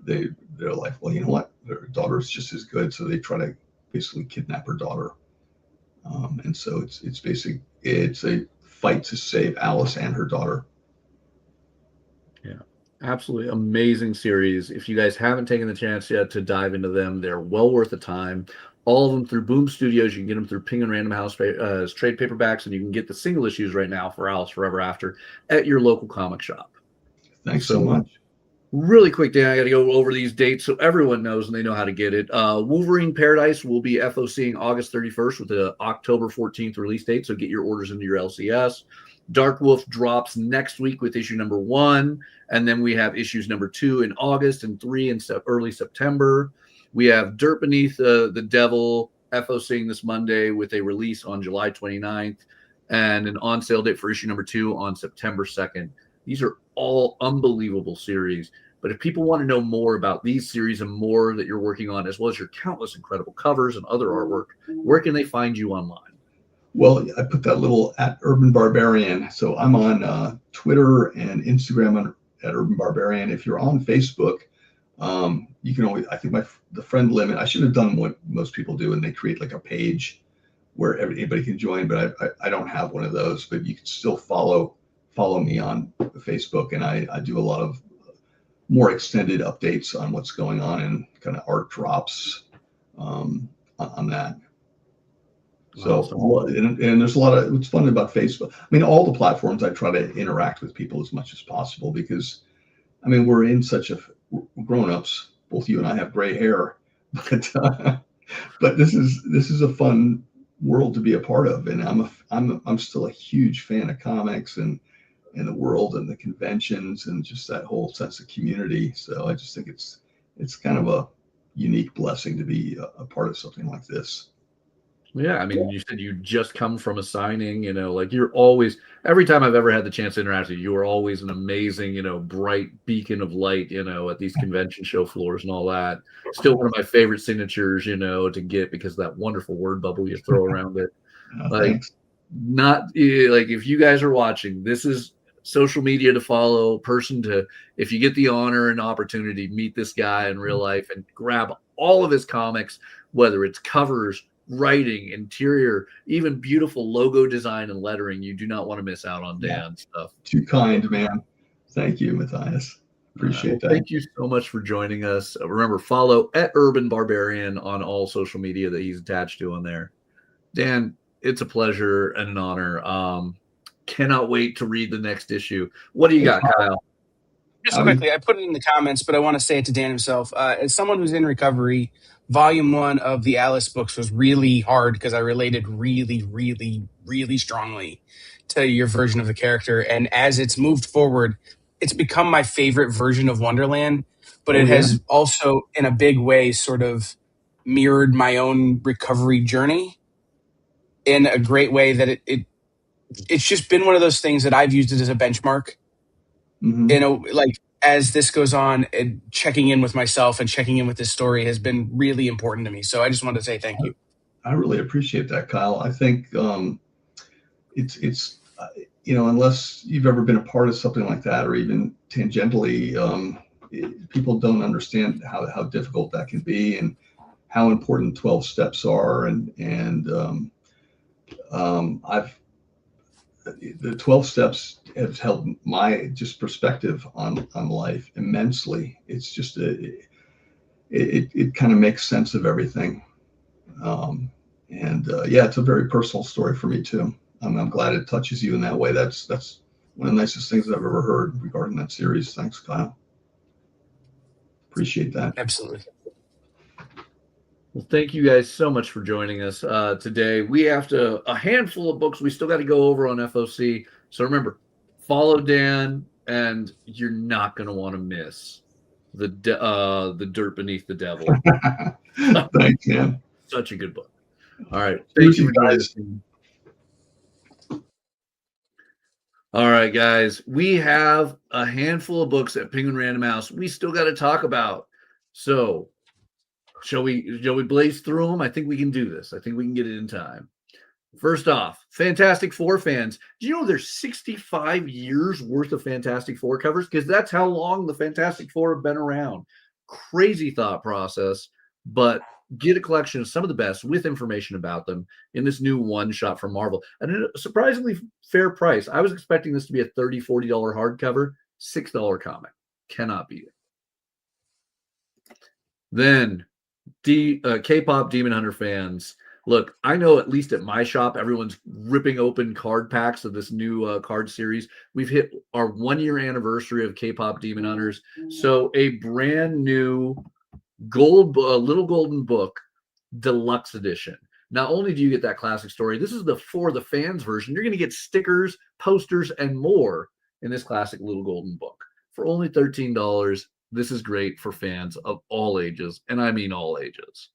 they're like, well, you know what? Their daughter's just as good. So they try to basically kidnap her daughter. And so it's a fight to save Alice and her daughter. Yeah, absolutely amazing series. If you guys haven't taken the chance yet to dive into them, they're well worth the time. All of them through Boom Studios. You can get them through Penguin Random House as trade paperbacks, and you can get the single issues right now for Alice Forever After at your local comic shop. Thanks so much. Really quick, Dan, I got to go over these dates so everyone knows and they know how to get it. Wolverine Paradise will be FOCing August 31st with the October 14th release date, so get your orders into your LCS. Dark Wolf drops next week with issue number 1, and then we have issues number 2 in August and 3 in early September. We have Dirt Beneath the Devil FOCing this Monday with a release on July 29th and an on-sale date for issue number 2 on September 2nd. These are all unbelievable series. But if people want to know more about these series and more that you're working on, as well as your countless incredible covers and other artwork, where can they find you online? Well, I put that little at Urban Barbarian. So I'm on Twitter and Instagram at Urban Barbarian. If you're on Facebook, you can always, I think the friend limit, I should have done what most people do, and they create like a page where anybody can join, but I don't have one of those. But you can still follow me on Facebook, and I do a lot of more extended updates on what's going on and kind of art drops on that. So, and there's a lot of, what's fun about Facebook. I mean, all the platforms I try to interact with people as much as possible, because I mean, we're in such a grown-ups, both you and I have gray hair, but But this is a fun world to be a part of, and I'm still a huge fan of comics and the world and the conventions and just that whole sense of community. So I just think it's kind of a unique blessing to be a part of something like this. Yeah, I mean, you said you just come from a signing, like you're always, every time I've ever had the chance to interact with you, you are always an amazing, bright beacon of light, at these convention show floors and all that. Still one of my favorite signatures, to get because of that wonderful word bubble you throw around it. Like, Thanks. like if you guys are watching, this is social media to follow, if you get the honor and opportunity, meet this guy in real life and grab all of his comics, whether it's covers, writing, interior, even beautiful logo design and lettering. You do not want to miss out on Dan's stuff. Too kind, man. Thank you, Matthias. Appreciate that. Thank you so much for joining us. Remember, follow @UrbanBarbarian on all social media that he's attached to on there. Dan, it's a pleasure and an honor. Cannot wait to read the next issue. What do you got, Kyle? Just quickly, I put it in the comments, but I want to say it to Dan himself. As someone who's in recovery, volume 1 of the Alice books was really hard because I related really, really, really strongly to your version of the character. And as it's moved forward, it's become my favorite version of Wonderland, but it has also, in a big way, sort of mirrored my own recovery journey in a great way that it's just been one of those things that I've used it as a benchmark. Like as this goes on, and checking in with myself and checking in with this story has been really important to me. So I just wanted to say thank you. I really appreciate that, Kyle. I think it's unless you've ever been a part of something like that, or even tangentially, people don't understand how difficult that can be and how important 12 steps are. The 12 steps have helped my just perspective on life immensely. It's just it kind of makes sense of everything. It's a very personal story for me too. I'm glad it touches you in that way. That's one of the nicest things I've ever heard regarding that series. Thanks, Kyle. Appreciate that. Absolutely. Well, thank you guys so much for joining us today. We have a handful of books we still got to go over on FOC. So remember, follow Dan, and you're not going to want to miss the Dirt Beneath the Devil. Thanks, man. Such a good book. All right. Thank you guys. All right, guys. We have a handful of books at Penguin Random House we still got to talk about. So shall we blaze through them? I think we can do this. I think we can get it in time. First off, Fantastic Four fans. Do you know there's 65 years worth of Fantastic Four covers? Because that's how long the Fantastic Four have been around. Crazy thought process, but get a collection of some of the best with information about them in this new one-shot from Marvel. And at a surprisingly fair price. I was expecting this to be a $30, $40 hardcover, $6 comic. Cannot beat it. Then K-pop Demon Hunter fans, look, I know at least at my shop, everyone's ripping open card packs of this new card series. We've hit our 1-year anniversary of K-pop Demon Hunters. So a brand new little golden book deluxe edition. Not only do you get that classic story, this is the For the Fans version. You're going to get stickers, posters, and more in this classic little golden book for only $13. This is great for fans of all ages, and I mean all ages.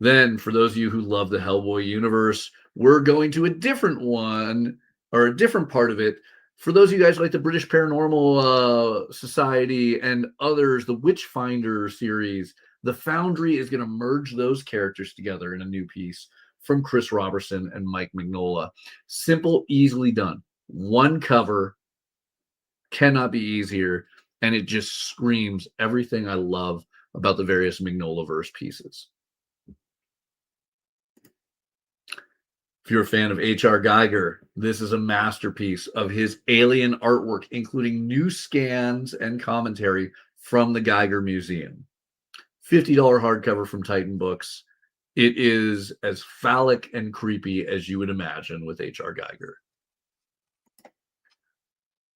Then, for those of you who love the Hellboy universe, we're going to a different one, or a different part of it. For those of you guys who like the British Paranormal Society and others, the Witchfinder series, the Foundry is going to merge those characters together in a new piece from Chris Robertson and Mike Mignola. Simple, easily done. One cover, cannot be easier. And it just screams everything I love about the various Mignola-verse pieces. If you're a fan of H.R. Giger, this is a masterpiece of his alien artwork, including new scans and commentary from the Giger Museum. $50 hardcover from Titan Books. It is as phallic and creepy as you would imagine with H.R. Giger.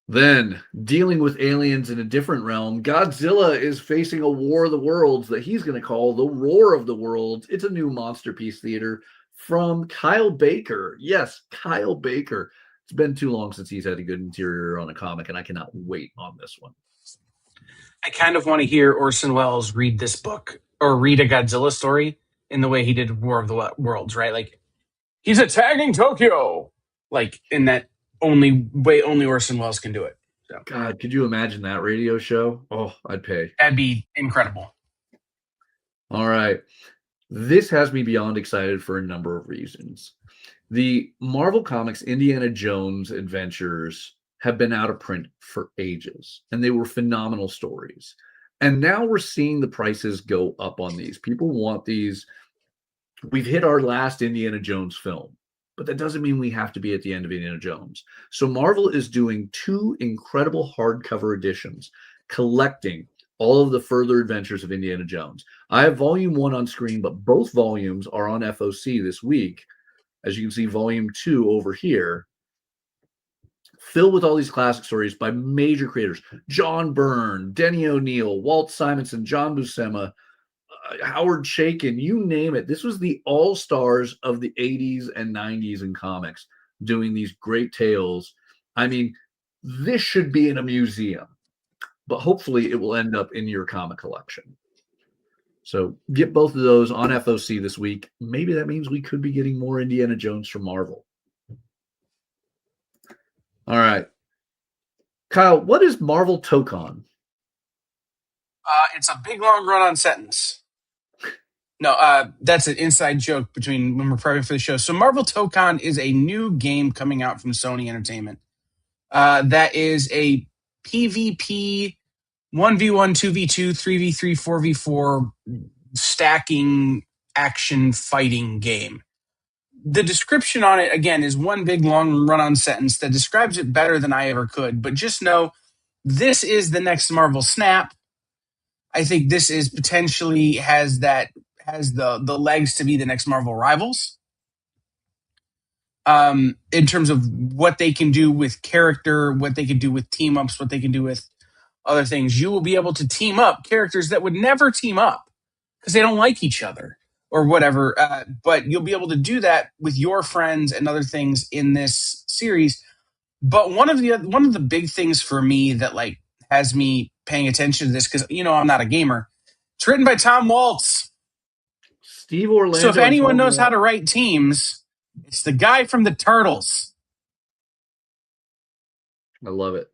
Then, dealing with aliens in a different realm, Godzilla is facing a war of the worlds that he's going to call the Roar of the Worlds. It's a new Monsterpiece Theater from Kyle Baker. Yes, Kyle Baker. It's been too long since he's had a good interior on a comic, and I cannot wait on this one. I kind of want to hear Orson Welles read this book or read a Godzilla story in the way he did War of the Worlds, right? Like, he's attacking Tokyo, like in that only Orson Welles can do it. So God, could you imagine that radio show? Oh, I'd pay. that'd be incredible. All right. This has me beyond excited for a number of reasons. The Marvel Comics Indiana Jones adventures have been out of print for ages, and they were phenomenal stories. And now we're seeing the prices go up on these. People want these. We've hit our last Indiana Jones film, but that doesn't mean we have to be at the end of Indiana Jones. So Marvel is doing 2 incredible hardcover editions, collecting all of the further adventures of Indiana Jones. I have volume 1 on screen, but both volumes are on FOC this week. As you can see, volume 2 over here, filled with all these classic stories by major creators. John Byrne, Denny O'Neil, Walt Simonson, John Buscema, Howard Chaykin, you name it. This was the all-stars of the 80s and 90s in comics doing these great tales. I mean, this should be in a museum, but hopefully it will end up in your comic collection. So get both of those on FOC this week. Maybe that means we could be getting more Indiana Jones from Marvel. All right. Kyle, what is Marvel Tokon? It's a big, long run-on sentence. No, that's an inside joke between when we're prepping for the show. So Marvel Tokon is a new game coming out from Sony Entertainment. That is a PvP 1v1, 2v2, 3v3, 4v4 stacking action fighting game. The description on it, again, is one big long run-on sentence that describes it better than I ever could. But just know, this is the next Marvel Snap. I think this is potentially has the legs to be the next Marvel Rivals. In terms of what they can do with character, what they can do with team-ups, what they can do with other things. You will be able to team up characters that would never team up because they don't like each other or whatever. But you'll be able to do that with your friends and other things in this series. But one of the big things for me that like has me paying attention to this, because I'm not a gamer. It's written by Tom Waltz. Steve Orlando. So if anyone knows how to write teams, it's the guy from the Turtles. I love it.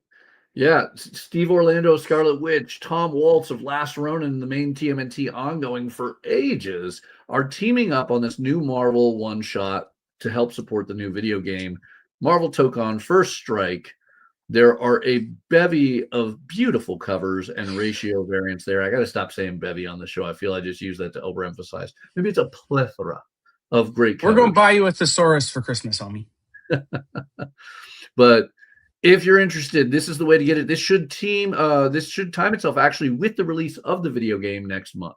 Yeah, Steve Orlando, Scarlet Witch, Tom Waltz of Last Ronin, the main TMNT ongoing for ages, are teaming up on this new Marvel one-shot to help support the new video game, Marvel Tokon First Strike. There are a bevy of beautiful covers and ratio variants there. I got to stop saying bevy on the show. I feel I just use that to overemphasize. Maybe it's a plethora of great covers. We're going to buy you a thesaurus for Christmas, homie. But if you're interested, this is the way to get it. This should time itself actually with the release of the video game next month.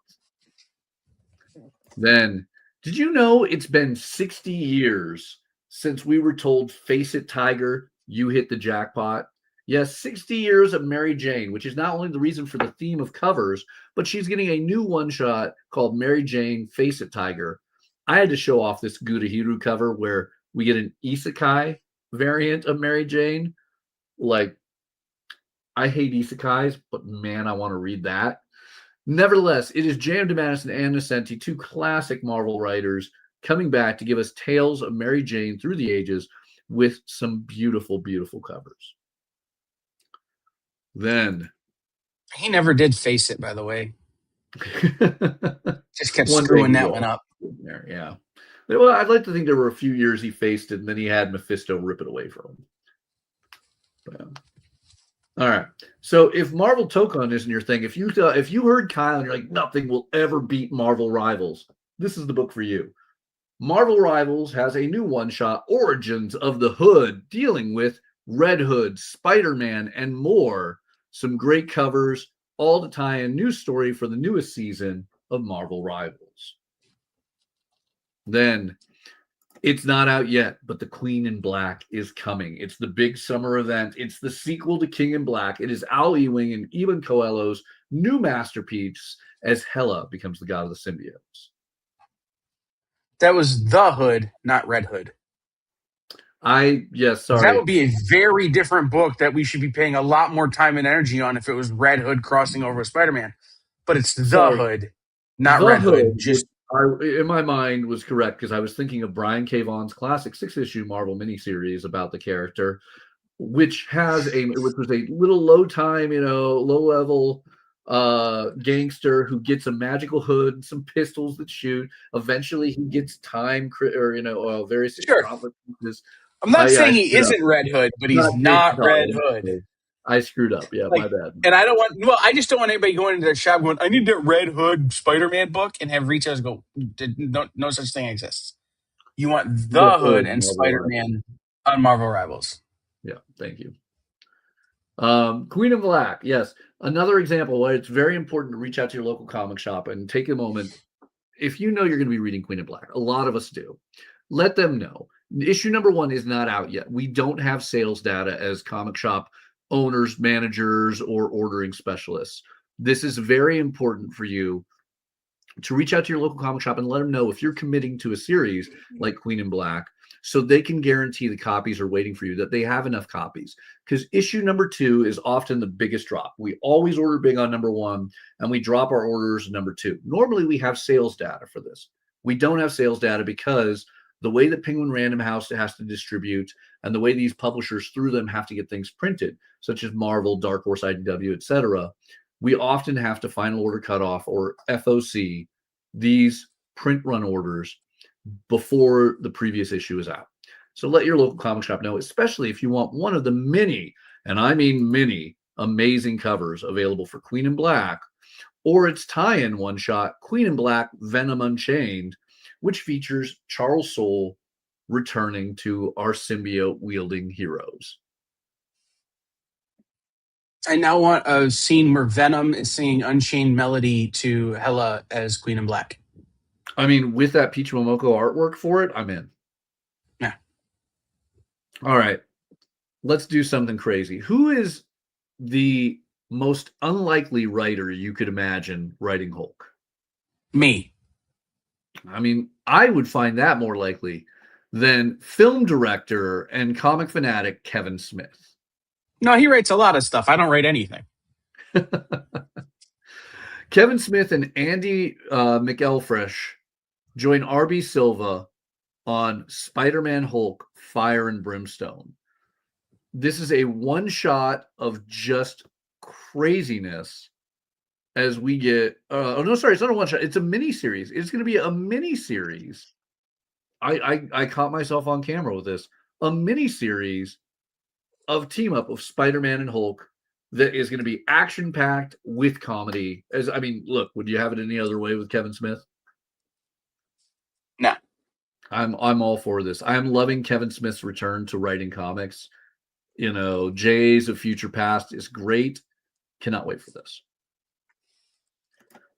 Then, did you know it's been 60 years since we were told, face it, Tiger, you hit the jackpot? Yes, 60 years of Mary Jane, which is not only the reason for the theme of covers, but she's getting a new one-shot called Mary Jane, Face It, Tiger. I had to show off this Gudahiru cover where we get an isekai variant of Mary Jane. Like, I hate isekais, but man, I want to read that. Nevertheless, it is J.M. DeMatteis and Ann Nocenti, 2 classic Marvel writers, coming back to give us tales of Mary Jane through the ages with some beautiful, beautiful covers. Then he never did face it, by the way. Just kept one screwing that one up. There, yeah. Well, I'd like to think there were a few years he faced it, and then he had Mephisto rip it away from him. But, all right. So if Marvel Tokon isn't your thing, if you heard Kyle and you're like, nothing will ever beat Marvel Rivals, this is the book for you. Marvel Rivals has a new one-shot, Origins of the Hood, dealing with Red Hood, Spider-Man, and more. Some great covers, all to tie a new story for the newest season of Marvel Rivals. Then It's not out yet, but The Queen in Black is coming. It's the big summer event. It's the sequel to King in Black. It is Al Ewing and Ewan Coelho's new masterpiece as Hela becomes the god of the symbiotes. That was The Hood, not Red Hood. Yes, sorry. That would be a very different book that we should be paying a lot more time and energy on if it was Red Hood crossing over with Spider-Man. But it's The Hood, not The Red Hood. Hood, just in my mind was correct because I was thinking of Brian K. Vaughan's classic 6-issue Marvel miniseries about the character, which was a little low-level gangster who gets a magical hood, some pistols that shoot. Eventually, he gets various consequences. I'm not saying he isn't Red Hood, but he's not Red Hood. I screwed up. Yeah, my bad. And I just don't want anybody going into their shop going, I need that Red Hood Spider-Man book, and have retailers go, no such thing exists. You want The Hood and Spider-Man on Marvel Rivals. Yeah, thank you. Queen of Black, yes. Another example where it's very important to reach out to your local comic shop and take a moment. If you know you're going to be reading Queen of Black, a lot of us do. Let them know. Issue number 1 is not out yet. We don't have sales data as comic shop owners, managers, or ordering specialists. This is very important for you to reach out to your local comic shop and let them know if you're committing to a series like Queen in Black, so they can guarantee the copies are waiting for you, that they have enough copies. Because issue number 2 is often the biggest drop. We always order big on number 1, and we drop our orders number 2. Normally, we have sales data for this. We don't have sales data because the way that Penguin Random House has to distribute and the way these publishers through them have to get things printed, such as Marvel, Dark Horse, IDW, etc., we often have to Final Order Cutoff or FOC these print run orders before the previous issue is out. So let your local comic shop know, especially if you want one of the many, and I mean many, amazing covers available for Queen in Black, or its tie-in one-shot, Queen in Black Venom Unchained, which features Charles Soule returning to our symbiote-wielding heroes. I now want a scene where Venom is singing Unchained Melody to Hela as Queen in Black. I mean, with that Peach Momoko artwork for it, I'm in. Yeah. All right. Let's do something crazy. Who is the most unlikely writer you could imagine writing Hulk? Me. I mean, I would find that more likely than film director and comic fanatic Kevin Smith. No, he writes a lot of stuff. I don't write anything. Kevin Smith and Andy McElfresh join R.B. Silva on Spider-Man Hulk Fire and Brimstone. This is a one-shot of just craziness as we get... it's not a one-shot. It's a mini-series. It's going to be a mini-series. I caught myself on camera with this. A mini-series of team-up of Spider-Man and Hulk that is going to be action-packed with comedy. Look, would you have it any other way with Kevin Smith? No. I'm all for this. I am loving Kevin Smith's return to writing comics. Jays of Future Past is great. Cannot wait for this.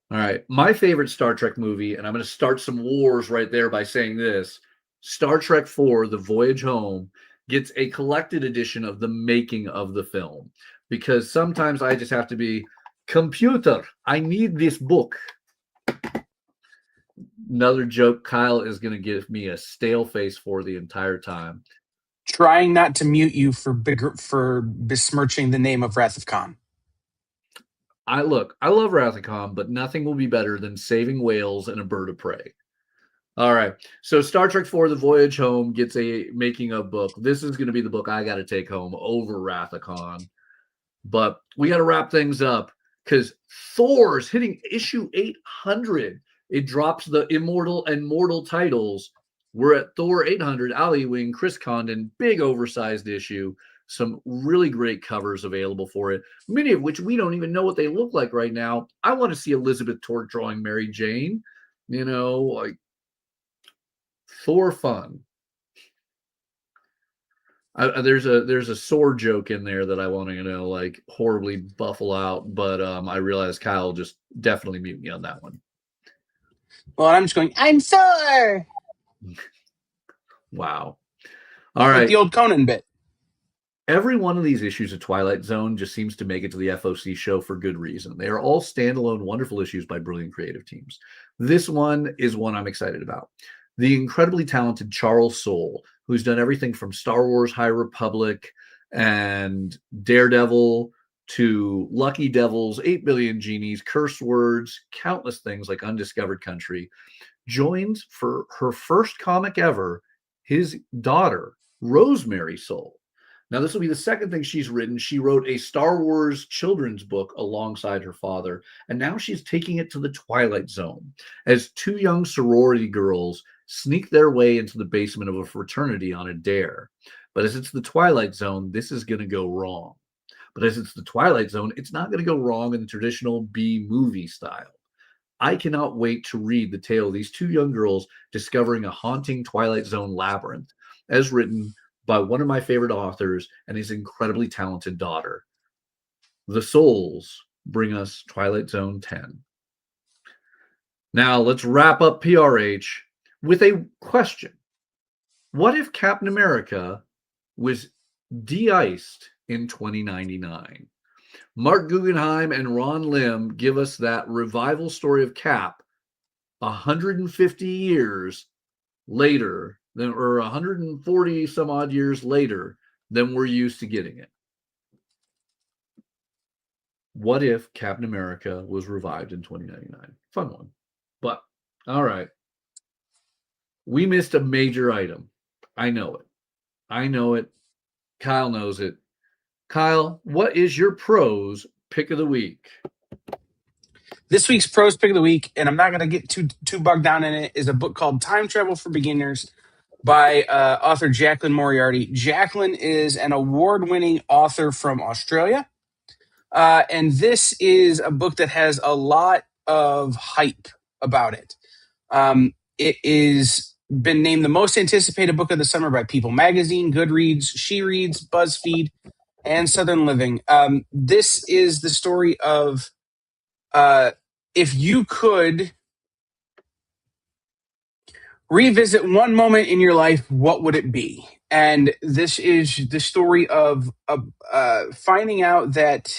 All right. My favorite Star Trek movie, and I'm going to start some wars right there by saying this. Star Trek IV, The Voyage Home, gets a collected edition of the making of the film. Because sometimes I just have to be, computer, I need this book. Another joke Kyle is going to give me a stale face for the entire time. Trying not to mute you for besmirching the name of Wrath of Khan. I love Wrath of Khan, but nothing will be better than saving whales and a bird of prey. All right. So Star Trek IV, The Voyage Home gets a making of book. This is going to be the book I got to take home over Wrath of Khan. But we got to wrap things up because Thor's hitting issue 800. It drops the Immortal and Mortal titles. We're at Thor 800, Al Ewing, Chris Condon, big oversized issue. Some really great covers available for it, many of which we don't even know what they look like right now. I want to see Elizabeth Torch drawing Mary Jane, Thor fun. There's a sword joke in there that I want to, horribly buffle out, but I realize Kyle just definitely mute me on that one. Well, I'm just going, I'm Thor! Wow. All Like right. the old Conan bit. Every one of these issues of Twilight Zone just seems to make it to the FOC show for good reason. They are all standalone, wonderful issues by brilliant creative teams. This one is one I'm excited about. The incredibly talented Charles Soule, who's done everything from Star Wars High Republic and Daredevil to Lucky Devils, 8 Billion Genies, Curse Words, countless things like Undiscovered Country, joins for her first comic ever his daughter, Rosemary Soule. Now, this will be the second thing she's written. She wrote a Star Wars children's book alongside her father, and now she's taking it to the Twilight Zone as two young sorority girls sneak their way into the basement of a fraternity on a dare. But as it's the Twilight Zone, this is going to go wrong. But as it's the Twilight Zone, it's not going to go wrong in the traditional B-movie style. I cannot wait to read the tale of these two young girls discovering a haunting Twilight Zone labyrinth, as written by one of my favorite authors and his incredibly talented daughter. The Souls bring us Twilight Zone 10. Now, let's wrap up PRH with a question. What if Captain America was de-iced in 2099? Mark Guggenheim and Ron Lim give us that revival story of Cap 150 years later, or 140 some odd years later than we're used to getting it. What if Captain America was revived in 2099? Fun one. But, all right. We missed a major item. I know it. I know it. Kyle knows it. Kyle, what is your prose pick of the week? This week's prose pick of the week, and I'm not going to get too bogged down in it, is a book called Time Travel for Beginners by author Jacqueline Moriarty. Jacqueline is an award-winning author from Australia, and this is a book that has a lot of hype about it. It is been named the most anticipated book of the summer by People Magazine, Goodreads, She Reads, BuzzFeed, and Southern Living. This is the story of if you could revisit one moment in your life, what would it be? And this is the story of finding out that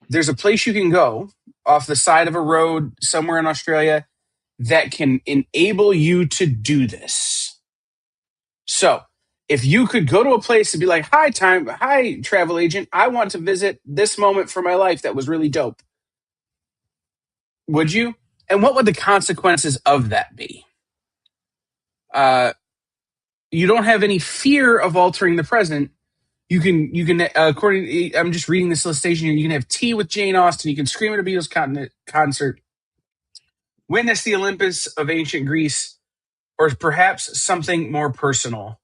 there's a place you can go off the side of a road somewhere in Australia that can enable you to do this. So if you could go to a place and be like, hi, travel agent, I want to visit this moment for my life that was really dope. Would you? And what would the consequences of that be? You don't have any fear of altering the present. You can according, I'm just reading this solicitation here, you can have tea with Jane Austen, you can scream at a Beatles concert, witness the Olympus of ancient Greece, or perhaps something more personal.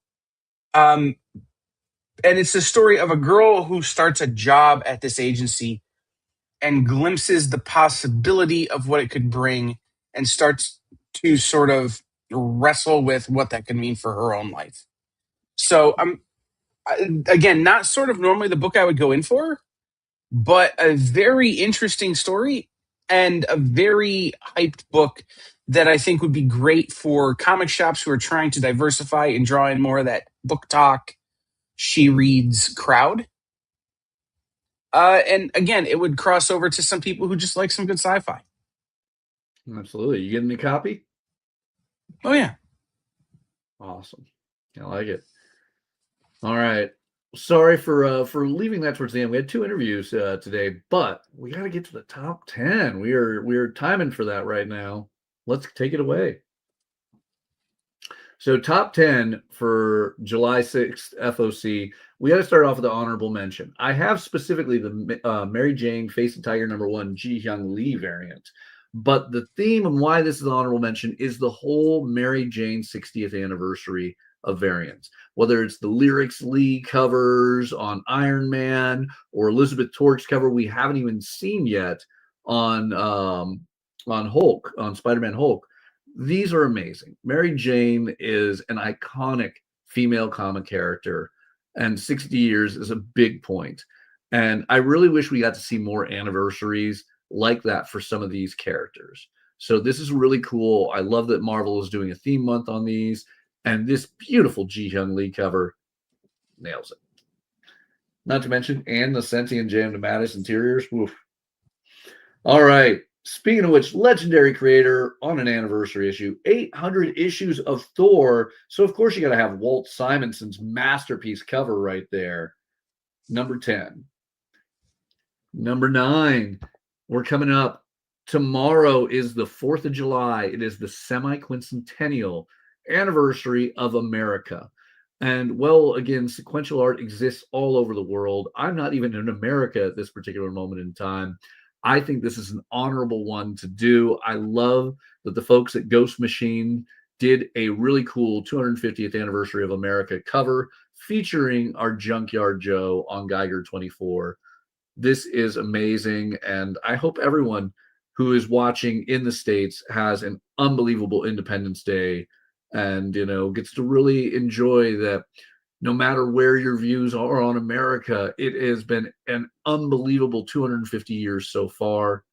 And it's the story of a girl who starts a job at this agency and glimpses the possibility of what it could bring and starts to sort of wrestle with what that could mean for her own life. So again, not sort of normally the book I would go in for, but a very interesting story and a very hyped book that I think would be great for comic shops who are trying to diversify and draw in more of that book talk, She Reads crowd. And again, it would cross over to some people who just like some good sci-fi. Absolutely. You getting a copy? Oh, yeah. Awesome. I like it. All right. Sorry for leaving that towards the end. We had 2 interviews today, but we got to get to the top 10. We are timing for that right now. Let's take it away. So top 10 for July 6th FOC. We got to start off with the honorable mention. I have specifically the Mary Jane Face the Tiger #1 Ji Hyung Lee variant. But the theme and why this is an honorable mention is the whole Mary Jane 60th anniversary of variants. Whether it's the Lyrics Lee covers on Iron Man or Elizabeth Torch's cover we haven't even seen yet on Hulk, on Spider-Man Hulk. These are amazing. Mary Jane is an iconic female comic character, and 60 years is a big point. And I really wish we got to see more anniversaries like that for some of these characters. So this is really cool. I love that Marvel is doing a theme month on these. And this beautiful Ji-Hyun Lee cover nails it. Not to mention, and the sentient Jam to Mattis interiors. Woof. All right. Speaking of which, legendary creator on an anniversary issue, 800 issues of Thor. So, of course, you got to have Walt Simonson's masterpiece cover right there. Number 10. Number 9. We're coming up. Tomorrow is the 4th of July. It is the semi-quincentennial anniversary of America. And, well, again, sequential art exists all over the world. I'm not even in America at this particular moment in time. I think this is an honorable one to do. I love that the folks at Ghost Machine did a really cool 250th anniversary of America cover featuring our Junkyard Joe on Geiger 24. This is amazing, and I hope everyone who is watching in the States has an unbelievable Independence Day and, gets to really enjoy that. No matter where your views are on America, it has been an unbelievable 250 years so far.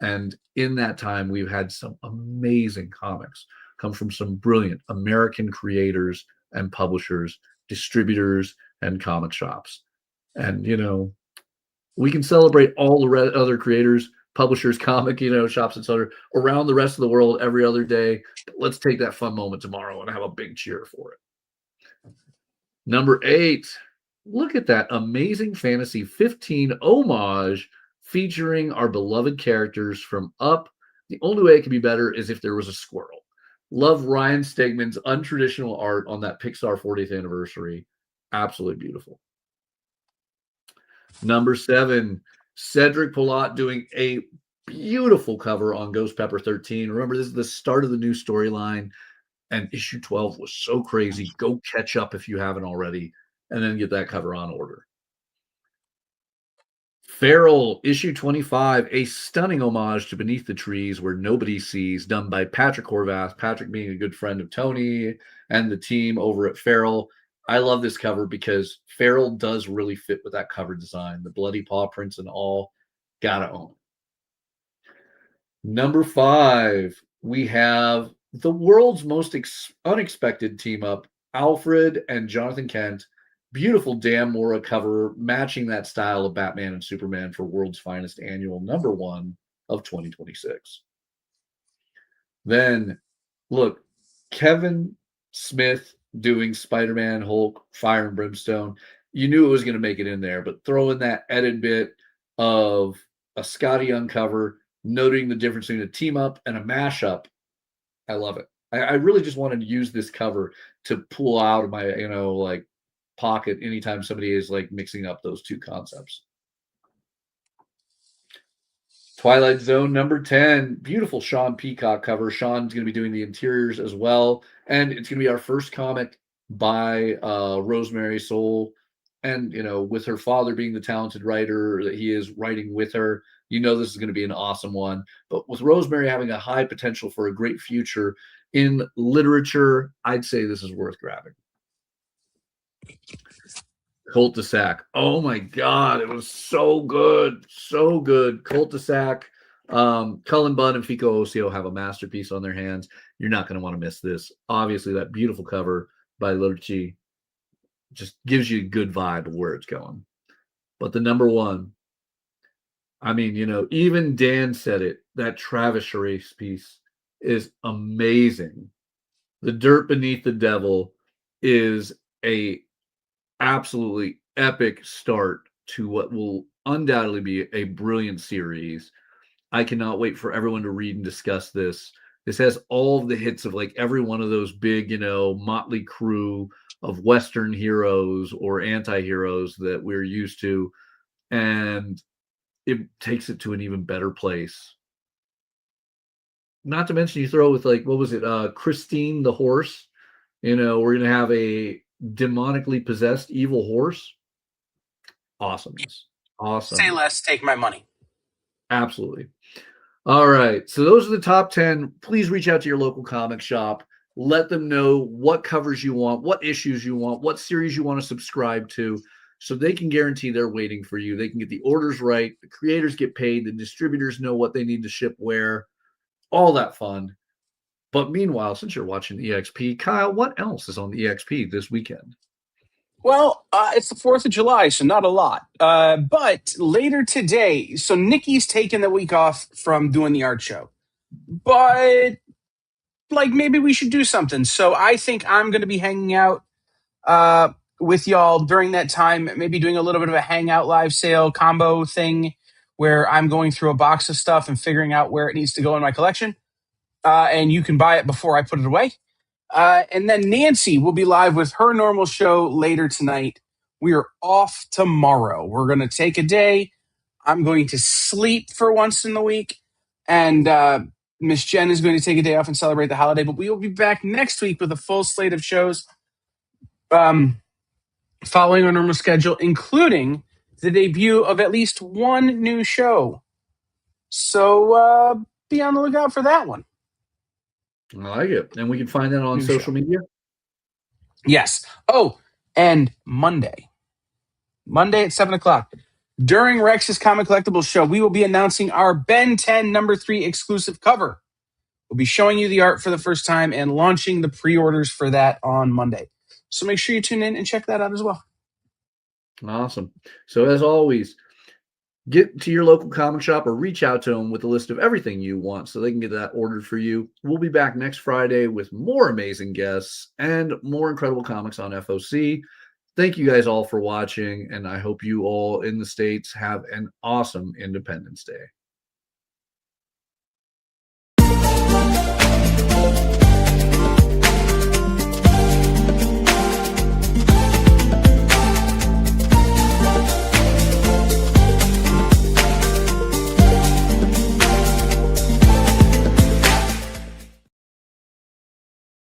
And in that time, we've had some amazing comics come from some brilliant American creators and publishers, distributors, and comic shops. And, we can celebrate all the other creators, publishers, comic, shops, etc. around the rest of the world every other day. But let's take that fun moment tomorrow and have a big cheer for it. Number 8, look at that Amazing Fantasy 15 homage featuring our beloved characters from Up. The only way it could be better is if there was a squirrel. Love Ryan Stegman's untraditional art on that Pixar 40th anniversary. Absolutely beautiful. Number 7, Cedric Polat doing a beautiful cover on Ghost Pepper 13. Remember, this is the start of the new storyline. And issue 12 was so crazy. Go catch up if you haven't already, and then get that cover on order. Feral, issue 25, a stunning homage to Beneath the Trees Where Nobody Sees, done by Patrick Horvath. Patrick being a good friend of Tony and the team over at Feral. I love this cover because Feral does really fit with that cover design. The bloody paw prints and all. Gotta own it. Number 5, we have the world's most unexpected team up, Alfred and Jonathan Kent. Beautiful Dan Mora cover matching that style of Batman and Superman for World's Finest Annual #1 of 2026. Then, look, Kevin Smith doing Spider-Man, Hulk, Fire and Brimstone. You knew it was going to make it in there, but throw in that edit bit of a Scotty Young cover, noting the difference between a team up and a mashup. I love it. I really just wanted to use this cover to pull out of my, pocket anytime somebody is mixing up those two concepts. Twilight Zone number 10, beautiful Sean Peacock cover. Sean's going to be doing the interiors as well. And it's going to be our first comic by Rosemary Soul. And, with her father being the talented writer that he is, writing with her, this is going to be an awesome one. But with Rosemary having a high potential for a great future in literature, I'd say this is worth grabbing. Cul-de-sac. Oh my God, it was so good. So good. Cul-de-sac. Cullen Bunn and Fico Osio have a masterpiece on their hands. You're not going to want to miss this. Obviously, that beautiful cover by Lurchi just gives you a good vibe of where it's going. But the number 1, even Dan said it, that Travis Charest piece is amazing. The Dirt Beneath the Devil is a absolutely epic start to what will undoubtedly be a brilliant series. I cannot wait for everyone to read and discuss this. This has all of the hits of every one of those big, motley crew of Western heroes or anti-heroes that we're used to. And it takes it to an even better place. Not to mention you throw with what was it? Christine the horse. We're going to have a demonically possessed evil horse. Awesomeness. Awesome. Say less, take my money. Absolutely. All right. So those are the top 10. Please reach out to your local comic shop. Let them know what covers you want, what issues you want, what series you want to subscribe to, so they can guarantee they're waiting for you. They can get the orders right. The creators get paid. The distributors know what they need to ship where. All that fun. But meanwhile, since you're watching EXP, Kyle, what else is on the EXP this weekend? Well, it's the 4th of July, so not a lot. But later today, so Nikki's taken the week off from doing the art show. But, like, maybe we should do something. So I think I'm going to be hanging out with y'all during that time, maybe doing a little bit of a hangout live sale combo thing where I'm going through a box of stuff and figuring out where it needs to go in my collection. And you can buy it before I put it away. And then Nancy will be live with her normal show later tonight. We are off tomorrow. We're going to take a day. I'm going to sleep for once in the week. And Miss Jen is going to take a day off and celebrate the holiday. But we will be back next week with a full slate of shows following our normal schedule, including the debut of at least one new show. So be on the lookout for that one. I like it. And we can find that on New social show. media. Yes. Oh, and Monday at 7 o'clock, during Rex's Comic Collectibles show, we will be announcing our Ben 10 #3 exclusive cover. We'll be showing you the art for the first time and launching the pre-orders for that on Monday. So make sure you tune in and check that out as well. Awesome. So as always, get to your local comic shop or reach out to them with a list of everything you want so they can get that ordered for you. We'll be back next Friday with more amazing guests and more incredible comics on FOC. Thank you guys all for watching, and I hope you all in the States have an awesome Independence Day.